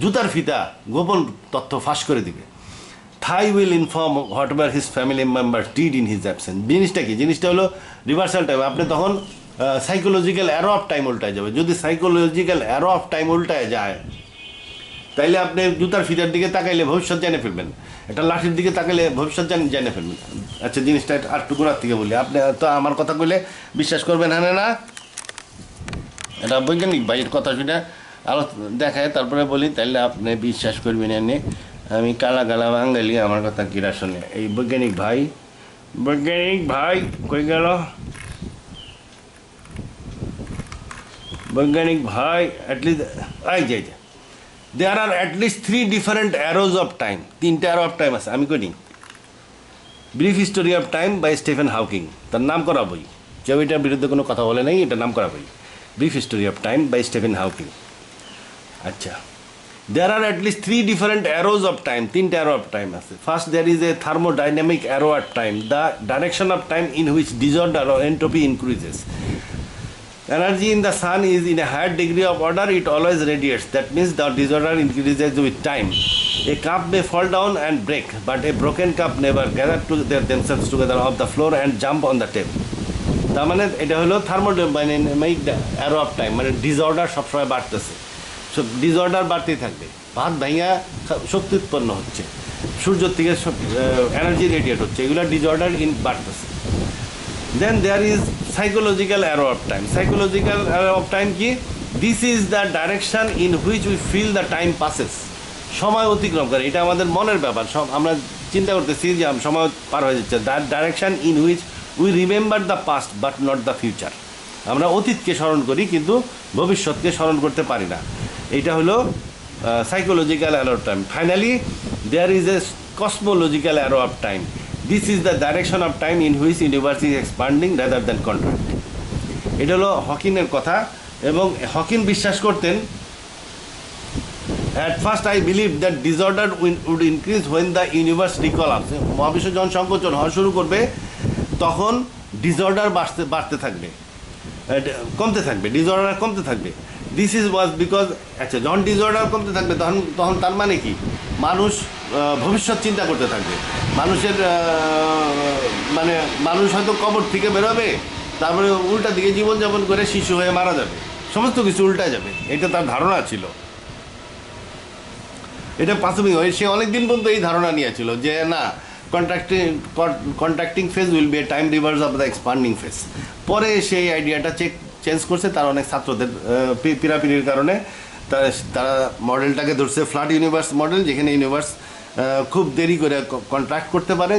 জুতার ফিতা গোপন তথ্য ফাঁস করে দিবে। Thigh will inform whatever his family member did in his absence. জিনিসটা কি, জিনিসটা হলো রিভার্সাল টাইম। আপনি তখন সাইকোলজিক্যাল অ্যারো অফ টাইম উল্টায় যাবে। যদি সাইকোলজিক্যাল অ্যারো অফ টাইম উল্টায় যায়, তাইলে আপনি জুতার ফিতার দিকে তাকাইলে ভবিষ্যৎ জেনে ফেলবেন, একটা লাঠির দিকে তাকাইলে ভবিষ্যৎ জেনে ফেলবেন। আচ্ছা, জিনিসটা আর একটু গোড়ার থেকে বলি, আপনি তো আমার কথা কইলে বিশ্বাস করবেন হ্যাঁ না? এটা বৈজ্ঞানিক ভাইয়ের কথা শুনে আলো দেখায় তারপরে বলি, তাইলে আপনি বিশ্বাস করবেন এনে আমি কালা কালা বাঙালি, আমার কথা কিরা শোনে। এই বৈজ্ঞানিক ভাই কই গেল? বৈজ্ঞানিক ভাই অ্যাটলিস্ট আই যাই যা, there are at least 3 different arrows of time, 3টে অ্যারো অফ টাইম আছে। আমি করি brief history of time by Stephen Hawking, তার নাম করা বই, কেউ এটার বিরুদ্ধে কোনো কথা বলে নাই, এটা নাম করা বই, brief history of time by Stephen Hawking. আচ্ছা, there are at least 3 different arrows of time, 3 arrow of time আছে। First there is a thermodynamic arrow at time, the direction of time in which disorder or entropy increases. Energy in the sun is in a higher degree of order, it always radiates, that means the disorder increases with time. A cup may fall down and break, but a broken cup never gather themselves together off the floor and jump on the table. তার মানে এটা হলো thermodynamic arrow of time, মানে disorder সবসময় বাড়তেছে, সব disorder বাড়তেই থাকবে। ভাত ভাইয়া শক্তি উৎপন্ন হচ্ছে, সূর্য থেকে সব এনার্জি রেডিয়েট হচ্ছে, এগুলো ডিসঅর্ডার বাড়তেছে। Then there is psychological arrow of time. Psychological arrow of time কি? This is the direction in which we feel the time passes. সময় অতিক্রম করে, এটা আমাদের মনের ব্যাপার। সব আমরা চিন্তা করতেছি যে সময় পার হয়ে যাচ্ছে, that direction in which we remember the past but not the future. আমরা অতীতকে স্মরণ করি কিন্তু ভবিষ্যৎকে স্মরণ করতে পারি না। এইটা হলো psychological arrow of time. Finally there is a cosmological arrow of time. This is the direction of time in which universe is expanding rather than contract. এটা হলো হকিনের কথা, এবং হকিন বিশ্বাস করতেন, at first I believed that disorder would increase when the universe recollapses. মহাবিশ্ব যখন সংকোচন হওয়া শুরু করবে তখন ডিসঅর্ডার বাড়তে থাকবে, কমতে থাকবে, ডিসঅর্ডার কমতে থাকবে। দিস ইজ ওয়াজ বিকজ, আচ্ছা, যখন ডিসঅর্ডার কমতে থাকবে তখন তার মানে কি? মানুষ ভবিষ্যৎ চিন্তা করতে থাকবে। মানুষের মানে মানুষ হয়তো কবর থেকে বেরোবে, তারপরে উল্টা দিকে জীবনযাপন করে শিশু হয়ে মারা যাবে, সমস্ত কিছু উল্টা যাবে, এটা তার ধারণা ছিল। এটা প্রাথমিক, সে অনেকদিন পর্যন্ত এই ধারণা নিয়েছিল যে না, contracting phase will be a time reverse of the expanding phase. পরে সেই আইডিয়াটা চেঞ্জ করছে, তার অনেক ছাত্রদের পিরাপিরির কারণে তারা মডেলটাকে ধরছে ফ্ল্যাট ইউনিভার্স মডেল, যেখানে ইউনিভার্স খুব দেরি করে কন্ট্রাক্ট করতে পারে।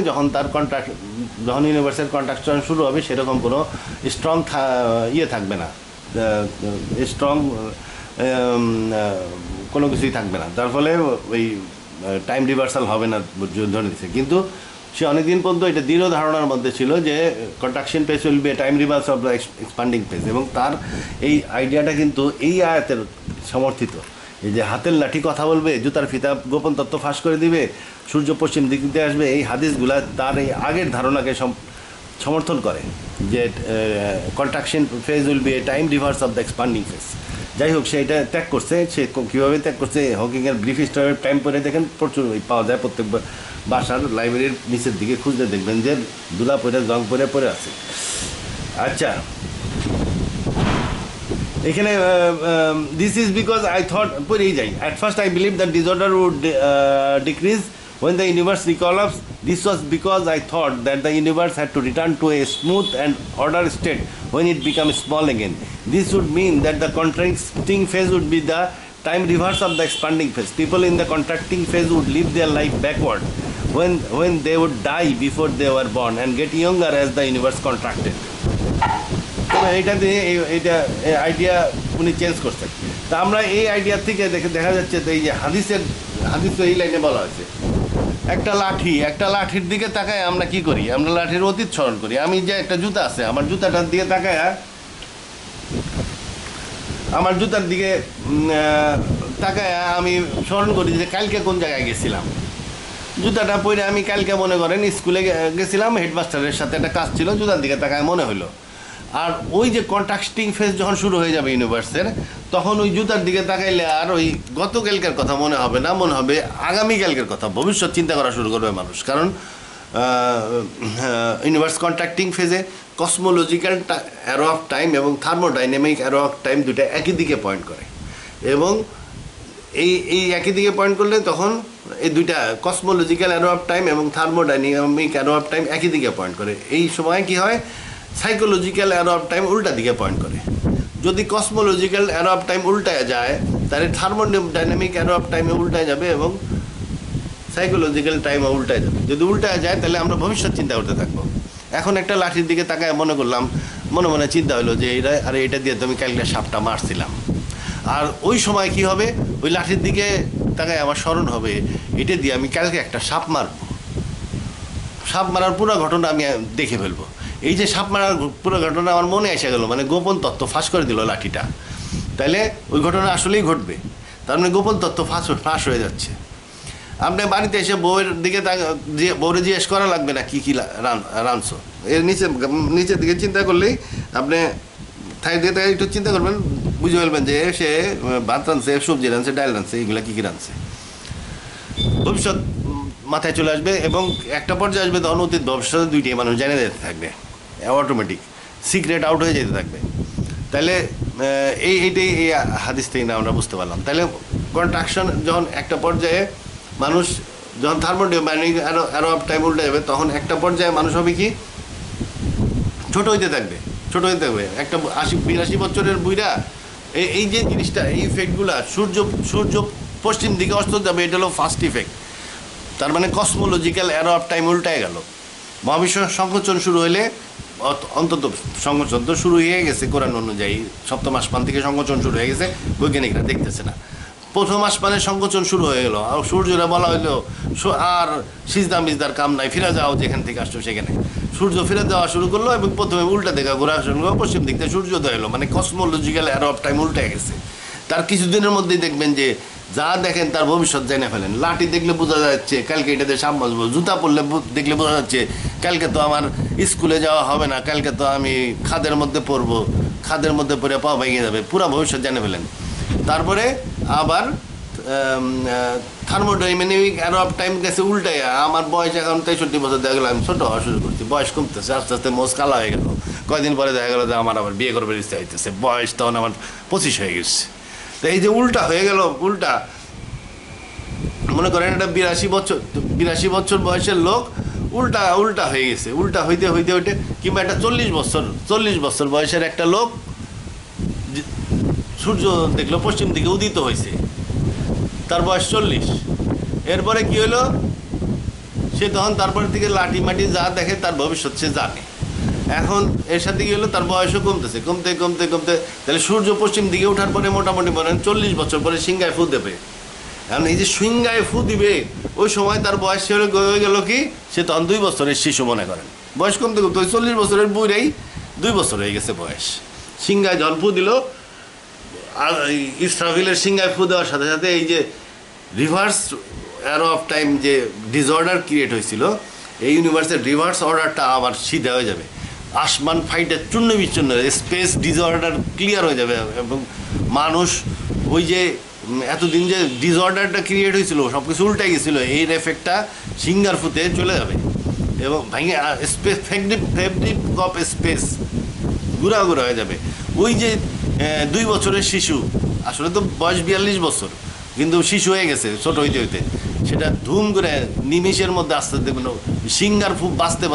যখন ইউনিভার্সের কন্ট্রাকশন শুরু হবে সেরকম কোনো স্ট্রং ইয়ে থাকবে না, স্ট্রং কোনো কিছুই থাকবে না, তার ফলে ওই টাইম রিভার্সাল হবে না ধরে দিচ্ছে। কিন্তু সে অনেকদিন পর্যন্ত এটা দৃঢ় ধারণার মধ্যে ছিল যে contraction phase will be a time reverse of the expanding phase, এবং তার এই আইডিয়াটা কিন্তু এই আয়াতের সমর্থিত। এই যে হাতের লাঠি কথা বলবে, জুতার ফিতা গোপন তত্ত্ব ফাঁস করে দিবে, সূর্য পশ্চিম দিক দিয়ে আসবে, এই হাদিসগুলা তার এই আগের ধারণাকে সমর্থন করে যে contraction phase will be a time reverse of the expanding phase. যাই হোক, সে এটা ত্যাগ করছে। সে কীভাবে ত্যাগ করছে? হকিংয়ের ব্রিফ হিস্টোরি অফ টাইম পরে দেখেন, প্রচুর পাওয়া যায়। প্রত্যেক বাসার লাইব্রেরির নিচের দিকে খুঁজতে দেখবেন যে দুলা পরে জং পরে আছে। আচ্ছা, এখানে this is because I thought, পরেই যাই, at first I believe that disorder would decrease when the universe recollapsed. This was because I thought that the universe had to return to a smooth and ordered state when it becomes small again. This would mean that the contracting phase would be the time reverse of the expanding phase. People in the contracting phase would live their life backward when they would die before they were born and get younger as the universe contracted. এইটা দিয়ে এইটা idea উনি change করছেন। তা আমরা এই idea থেকে দেখা যাচ্ছে এই যে হাদিস এই লাইনে বলা হয়েছে, একটা লাঠির দিকে তাকায় আমরা কি করি? আমরা লাঠির অতীত স্মরণ করি। আমি যে একটা জুতা আছে, আমার জুতাটার দিকে তাকায়, আমি স্মরণ করি যে কালকে কোন জায়গায় গেছিলাম। জুতাটা পরে আমি কালকে মনে করেন স্কুলে গেছিলাম, হেডমাস্টারের সাথে একটা কাজ ছিল, জুতার দিকে তাকায় মনে হলো। আর ওই যে কন্ট্রাক্টিং ফেজ যখন শুরু হয়ে যাবে ইউনিভার্সের, তখন ওই জুতার দিকে তাকাইলে আর ওই গতকালকের কথা মনে হবে না, মনে হবে আগামীকালকের কথা, ভবিষ্যৎ চিন্তা করা শুরু করবে মানুষ। কারণ ইউনিভার্স কন্ট্রাক্টিং ফেজে কসমোলজিক্যাল অ্যারো অফ টাইম এবং থার্মোডাইনামিক অ্যারো অফ টাইম দুটো একই দিকে পয়েন্ট করে, এবং এই এই একই দিকে পয়েন্ট করলে তখন এই দুইটা কসমোলজিক্যাল অ্যারো অফ টাইম এবং থার্মোডাইনামিক অ্যারো অফ টাইম একই দিকে পয়েন্ট করে। এই সময় কি হয়, সাইকোলজিক্যাল অ্যারো অফ টাইম উল্টা দিকে পয়েন্ট করে। যদি কসমোলজিক্যাল অ্যারো অফ টাইম উল্টায় যায় তাহলে থার্মোডাইনামিক অ্যারো অফ টাইমে উল্টায় যাবে এবং সাইকোলজিক্যাল টাইমে উল্টায় যাবে। যদি উল্টায় যায় তাহলে আমরা ভবিষ্যৎ চিন্তা করতে থাকবো। এখন একটা লাঠির দিকে তাকায় মনে করলাম, মনে মনে চিন্তা হলো যে এটা দিয়ে তুমি কালকে সাপটা মারছিলাম। আর ওই সময় কি হবে, ওই লাঠির দিকে তাকায় আমার স্মরণ হবে এটা দিয়ে আমি কালকে একটা সাপ মারবো। সাপ মারার পুরো ঘটনা আমি দেখে ফেলবো। এই যে সাপ মারার পুরো ঘটনা আমার মনে এসে গেল, মানে গোপন তত্ত্ব ফাঁস করে দিল লাঠিটা। তাহলে ওই ঘটনা আসলেই ঘটবে, তার মানে গোপন তত্ত্ব ফাঁস হয়ে যাচ্ছে। আপনি বাড়িতে এসে বউয়ের দিকে বউরে জিজ্ঞেস করা লাগবে না কী কী রাঁধছো। এর নিচের দিকে চিন্তা করলেই আপনি থাই দিয়ে একটু চিন্তা করবেন, বুঝে ফেলবেন যে সে ভাত রাঁধছে, সবজি রাঁধছে, ডাল রাঁধছে, এইগুলো কী কী রাঁধছে। ভবিষ্যৎ মাথায় চলে আসবে এবং একটা পর্যায়ে আসবে তখন অতীত ভবিষ্যতে দুইটাই মানুষ জেনে যেতে থাকবে, অটোমেটিক সিক্রেট আউট হয়ে যেতে থাকবে। তাহলে এইটাই এই হাদিস থেকে আমরা বুঝতে পারলাম। তাহলে কন্ট্রাকশন যখন একটা পর্যায়ে মানুষ যখন থার্মোডাইনামিক অ্যারো অফ টাইম উল্টে যাবে তখন একটা পর্যায়ে মানুষ হবে কি ছোট হইতে থাকবে। একটা 80-82 বছরের বুইরা এই যে জিনিসটা, এই ইফেক্টগুলা, সূর্য পশ্চিম দিকে অস্ত যাবে, এটা হলো ফার্স্ট ইফেক্ট। তার মানে কসমোলজিক্যাল অ্যারো অফ টাইম উল্টায় গেল। মহাবিশ্ব সংকোচন শুরু হলে, অন্তত সংকোচন তো শুরু হয়ে গেছে কোরআন অনুযায়ী, সপ্তম আসমান থেকে সংকোচন শুরু হয়ে গেছে, বৈজ্ঞানিকরা দেখতেছে না। প্রথম আসমানের সংকোচন শুরু হয়ে গেল, আর সূর্যরা বলা হইলো আর সিজদা মিজদার কাম নাই, ফিরে যাও যেখান থেকে আসছো সেখানে। সূর্য ফিরে যাওয়া শুরু করলো এবং প্রথমে উল্টা দেখা ঘোরা শুরু করলো, পশ্চিম দিক থেকে সূর্যোদয় এলো, মানে কসমোলজিক্যাল অ্যারো অফ টাইম উল্টে গেছে। তার কিছুদিনের মধ্যেই দেখবেন যে যা দেখেন তার ভবিষ্যৎ জেনে ফেলেন। লাঠি দেখলে বোঝা যাচ্ছে কালকে এটাতে সাপ বাজবো, জুতা পরলে দেখলে বোঝা যাচ্ছে কালকে তো আমার স্কুলে যাওয়া হবে না, কালকে তো আমি খাদের মধ্যে পড়বো, খাদের মধ্যে পড়ে পা ভেঙে যাবে, পুরো ভবিষ্যৎ জেনে ফেলেন। তারপরে আবার থার্মোডাইনামিক অ্যারো অফ টাইম গেছে উল্টায়। আমার বয়স এখন 63 বছর, দেখা গেলো আমি ছোটো হওয়া শুরু করছি, বয়স কমতেছে, আস্তে আস্তে মোজ কালা হয়ে গেল। কয়েকদিন পরে দেখা গেলো যে আমার আবার বিয়ে করবার ইচ্ছা হইতেছে, বয়স তখন আমার 25 হয়ে গেছে। তো এই যে উল্টা হয়ে গেল, উল্টা মনে করেন এটা 82 বছর বয়সের লোক উল্টা হয়ে গেছে। উল্টা হইতে কিংবা একটা 40 বছর বয়সের একটা লোক সূর্য দেখলো পশ্চিম দিকে উদিত হয়েছে, তার বয়স 40। এরপরে কি হলো, সে তখন তারপরের দিকে লাঠি মাটি যা দেখে তার ভবিষ্যৎ সে জানে। এখন এর সাথে কি হলো, তার বয়সও কমতে তাহলে সূর্য পশ্চিম দিকে ওঠার পরে মোটামুটি বলেন 40 বছর পরে সিংহায় ফু দেবে। এখন এই যে সিংহায় ফু দিবে ওই সময় তার বয়স হয়ে গেল কি, সে তখন 2 বছরের শিশু মনে করেন। বয়স কমতে ওই 40 বছরের বুড়েই 2 বছর হয়ে গেছে বয়স। সিংহায় যখন ফু দিল, আর ইসরাফিলের সিংহায় ফু দেওয়ার সাথে সাথে এই যে রিভার্স অ্যারো অফ টাইম যে ডিসঅর্ডার ক্রিয়েট হয়েছিল, এই ইউনিভার্সের রিভার্স অর্ডারটা আবার সিধা হয়ে যাবে। আসমান ফাইটে চূর্ণ বিচ্ছন্ন, স্পেস ডিসঅর্ডার ক্লিয়ার হয়ে যাবে এবং মানুষ ওই যে এতদিন যে ডিসঅর্ডারটা ক্রিয়েট হয়েছিল সব কিছু উল্টে গেছিলো, এর এফেক্টটা সিঙ্গার ফুতে চলে যাবে এবং ভেঙে স্পেস ফেব্রিক অফ স্পেস ঘুরা হয়ে যাবে। ওই যে 2 বছরের শিশু, আসলে তো বয়স 42 বছর, কিন্তু শিশু হয়ে গেছে ছোট হইতে সেটা ধুম করে নিমিষের মধ্যে আস্তে দেখুন সিঙ্গার ফুপ বাঁচতে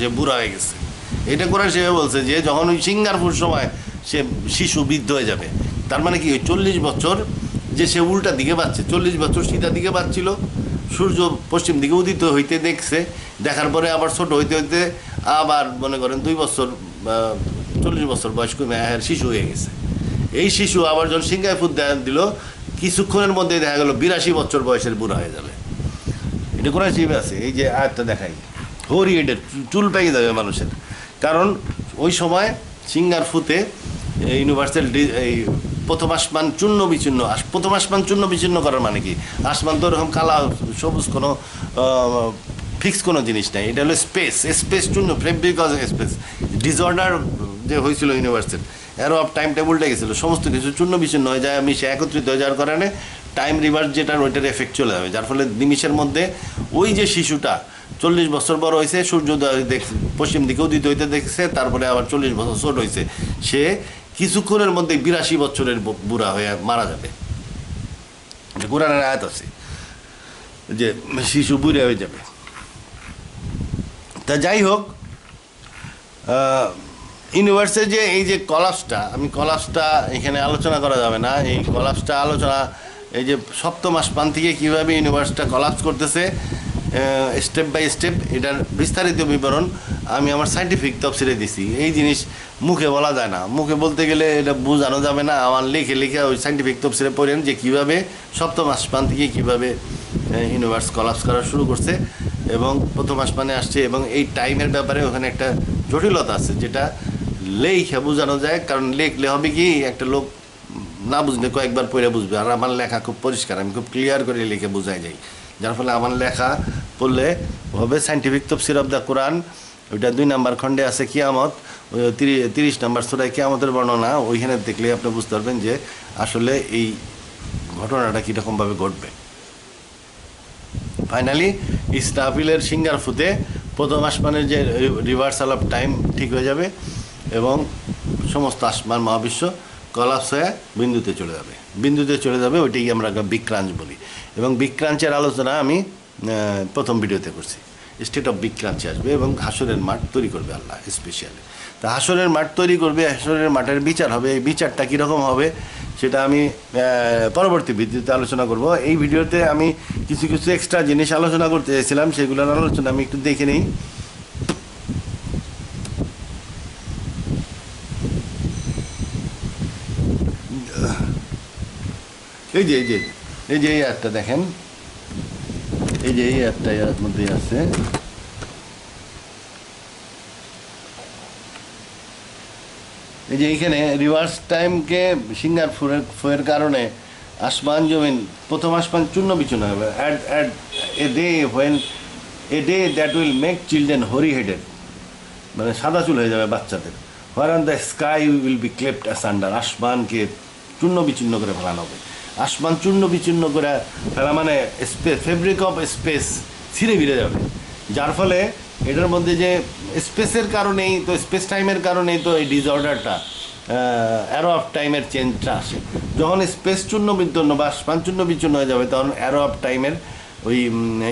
সে বুড়া হয়ে গেছে। এটা করার সে বলছে যে যখন ওই সিঙ্গার ফুর সময় সে শিশু বৃদ্ধ হয়ে যাবে। তার মানে কি ওই 40 বছর যে সে উল্টা দিকে বাঁচছে, 40 বছর সিধা দিকে বাঁচছিল, সূর্য পশ্চিম দিকে উদিত হইতে দেখছে, দেখার পরে আবার ছোট হইতে আবার মনে করেন 2 বছর 40 বছর বয়স কমে শিশু হয়ে গেছে। এই শিশু আবার যখন সিংহায় ফুট দিল, কিছুক্ষণের মধ্যে দেখা গেল 82 বছর বয়সের বুড়া হয়ে যাবে। এটা কোরআন শরীফে আছে, এই যে আয়াতটা দেখাই, হরিয়েটের চুল পেকে যাবে মানুষের। কারণ ওই সময় সিঙ্গার ফুতে ইউনিভার্সাল এই প্রথম আসমান চূর্ণ বিচূর্ণ। প্রথম আসমান চূর্ণ বিচূর্ণ করার মানে কি, আসমান তো ওরকম কালা সবুজ কোনো ফিক্স কোনো জিনিস নাই, এটা হলো স্পেস চূর্ণ, ফেব্রিক স্পেস ডিসঅর্ডার যে হয়েছিল ইউনিভার্সের, অ্যারো অফ টাইম টেবিলটা গেছিলো, সমস্ত কিছু চূর্ণ বিচূর্ণ হয়ে যায়, মিশে একত্রিত হয়ে যাওয়ার কারণে টাইম রিভার্স যেটার ওইটার এফেক্ট চলে যাবে, যার ফলে নিমিষের মধ্যে ওই যে শিশুটা 40 বছর বড় হয়েছে, সূর্যোদয় পশ্চিম দিকে উদিত হইতে দেখছে, তারপরে আবার 40 বছর ছোট হয়েছে, সে কিছুক্ষণের মধ্যে 82 বছরের বুড়া হয়ে মারা যাবে। যে কোরআনের আয়াত আছে যে শিশু বুড়ে হয়ে যাবে। তা যাই হোক, ইউনিভার্সের যে এই যে কলাপসটা, আমি কলাপসটা এখানে আলোচনা করা যাবে না। এই কলাপসটা আলোচনা, এই যে সপ্তম আসমান থেকে কীভাবে ইউনিভার্সটা কলাপস করতেছে স্টেপ বাই স্টেপ, এটার বিস্তারিত বিবরণ আমি আমার সাইন্টিফিক তফসিলে দিছি। এই জিনিস মুখে বলা যায় না, মুখে বলতে গেলে এটা বোঝানো যাবে না। আমার লিখে লিখে ওই সাইন্টিফিক তফসিলে পড়েন যে কীভাবে সপ্তম আসমান থেকে কীভাবে ইউনিভার্স কলাপস করা শুরু করছে এবং প্রথম আসমানে আসছে। এবং এই টাইমের ব্যাপারে ওখানে একটা জটিলতা আছে যেটা লেখা বোঝানো যায়, কারণ লিখলে হবে কি একটা লোক না বুঝলে কয়েকবার পড়ে বুঝবে। আর আমার লেখা খুব পরিষ্কার, আমি খুব ক্লিয়ার করে লিখে বোঝাই যাই, যার ফলে আমার লেখা পড়লে হবে সাইন্টিফিক তফসির অফ দ্য কোরআন। ওইটা 2 নম্বর খণ্ডে আছে কিয়ামত, 30 নম্বর সূরায় কিয়ামতের বর্ণনা। ওইখানে দেখলে আপনি বুঝতে পারবেন যে আসলে এই ঘটনাটা কীরকমভাবে ঘটবে। ফাইনালি ইসরাফিলের সিঙ্গার ফুতে প্রথম আসমানের যে রিভার্সাল অফ টাইম ঠিক হয়ে যাবে এবং সমস্ত আসমান মহাবিশ্ব কলাপস হয়ে বিন্দুতে চলে যাবে। ওইটাই আমরা বিগ ক্রাঞ্চ বলি। এবং বিগ ক্রাঞ্চের আলোচনা আমি প্রথম ভিডিওতে করছি। স্টেট অফ বিগ ক্রাঞ্চে আসবে এবং হাসরের মাঠ তৈরি করবে আল্লাহ স্পেশালি। তা হাসরের মাঠ তৈরি করবে, হাসরের মাঠের বিচার হবে। এই বিচারটা কীরকম হবে সেটা আমি পরবর্তী ভিডিওতে আলোচনা করব। এই ভিডিওতে আমি কিছু কিছু এক্সট্রা জিনিস আলোচনা করতে চাইছিলাম, সেগুলোর আলোচনা আমি একটু দেখে নিই। এই যে এই অ্যাডটা দেখেন, এই যে এই অ্যাডটা এর মধ্যে আছে। এই যে এইখানে রিভার্স টাইমকে সিঙ্গার ফুয়ের কারণে আসমান জমিন, প্রথম আসমান চূর্ণ বিচূর্ণ হবে। At a day that will make children hoary headed, মানে সাদা চুল হয়ে যাবে বাচ্চাদের। Where on the sky will be cleft asunder, আসমানকে চূর্ণ বিচূর্ণ করে ফেলানো হবে। আসমান চূর্ণ বিচূর্ণ করে ফেলা মানে স্পেস, ফেব্রিক অফ স্পেস ছিঁড়ে ভিড়ে যাবে। যার ফলে এটার মধ্যে যে স্পেসের কারণেই তো, স্পেস টাইমের কারণেই তো এই ডিসঅর্ডারটা, অ্যারো অফ টাইমের চেঞ্জটা আসে। যখন স্পেস চূর্ণ বিচ্ছিন্ন বা আসমান চূর্ণ বিচ্ছিন্ন হয়ে যাবে, তখন অ্যারো অফ টাইমের ওই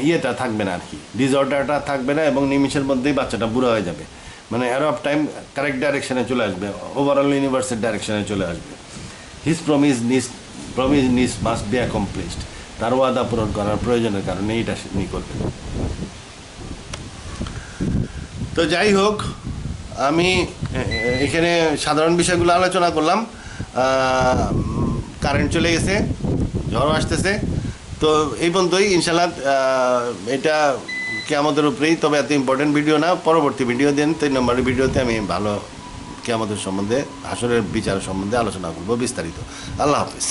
ইয়েটা থাকবে না আর কি, ডিসঅর্ডারটা থাকবে না এবং নিমিষের মধ্যেই বাচ্চাটা বুড়ো হয়ে যাবে। মানে অ্যারো অফ টাইম কারেক্ট ডাইরেকশানে চলে আসবে, ওভারঅল ইউনিভার্সের ডাইরেকশানে চলে আসবে। His promise must be accomplished, তার ওয়াদা পূরণ করার প্রয়োজনের কারণে এইটা তিনি করবেন। তো যাই হোক, আমি এখানে সাধারণ বিষয়গুলো আলোচনা করলাম। কারেন্ট চলে গেছে, ঝড়ও আসতেছে, তো এই পর্যন্তই। ইনশাল্লাহ এটা কিয়ামতের উপরেই, তবে এত ইম্পর্টেন্ট ভিডিও না। পরবর্তী ভিডিও দেন 3 নম্বরের ভিডিওতে আমি ভালো কিয়ামতের সম্বন্ধে, হাসরের বিচার সম্বন্ধে আলোচনা করবো বিস্তারিত। আল্লাহ হাফিজ।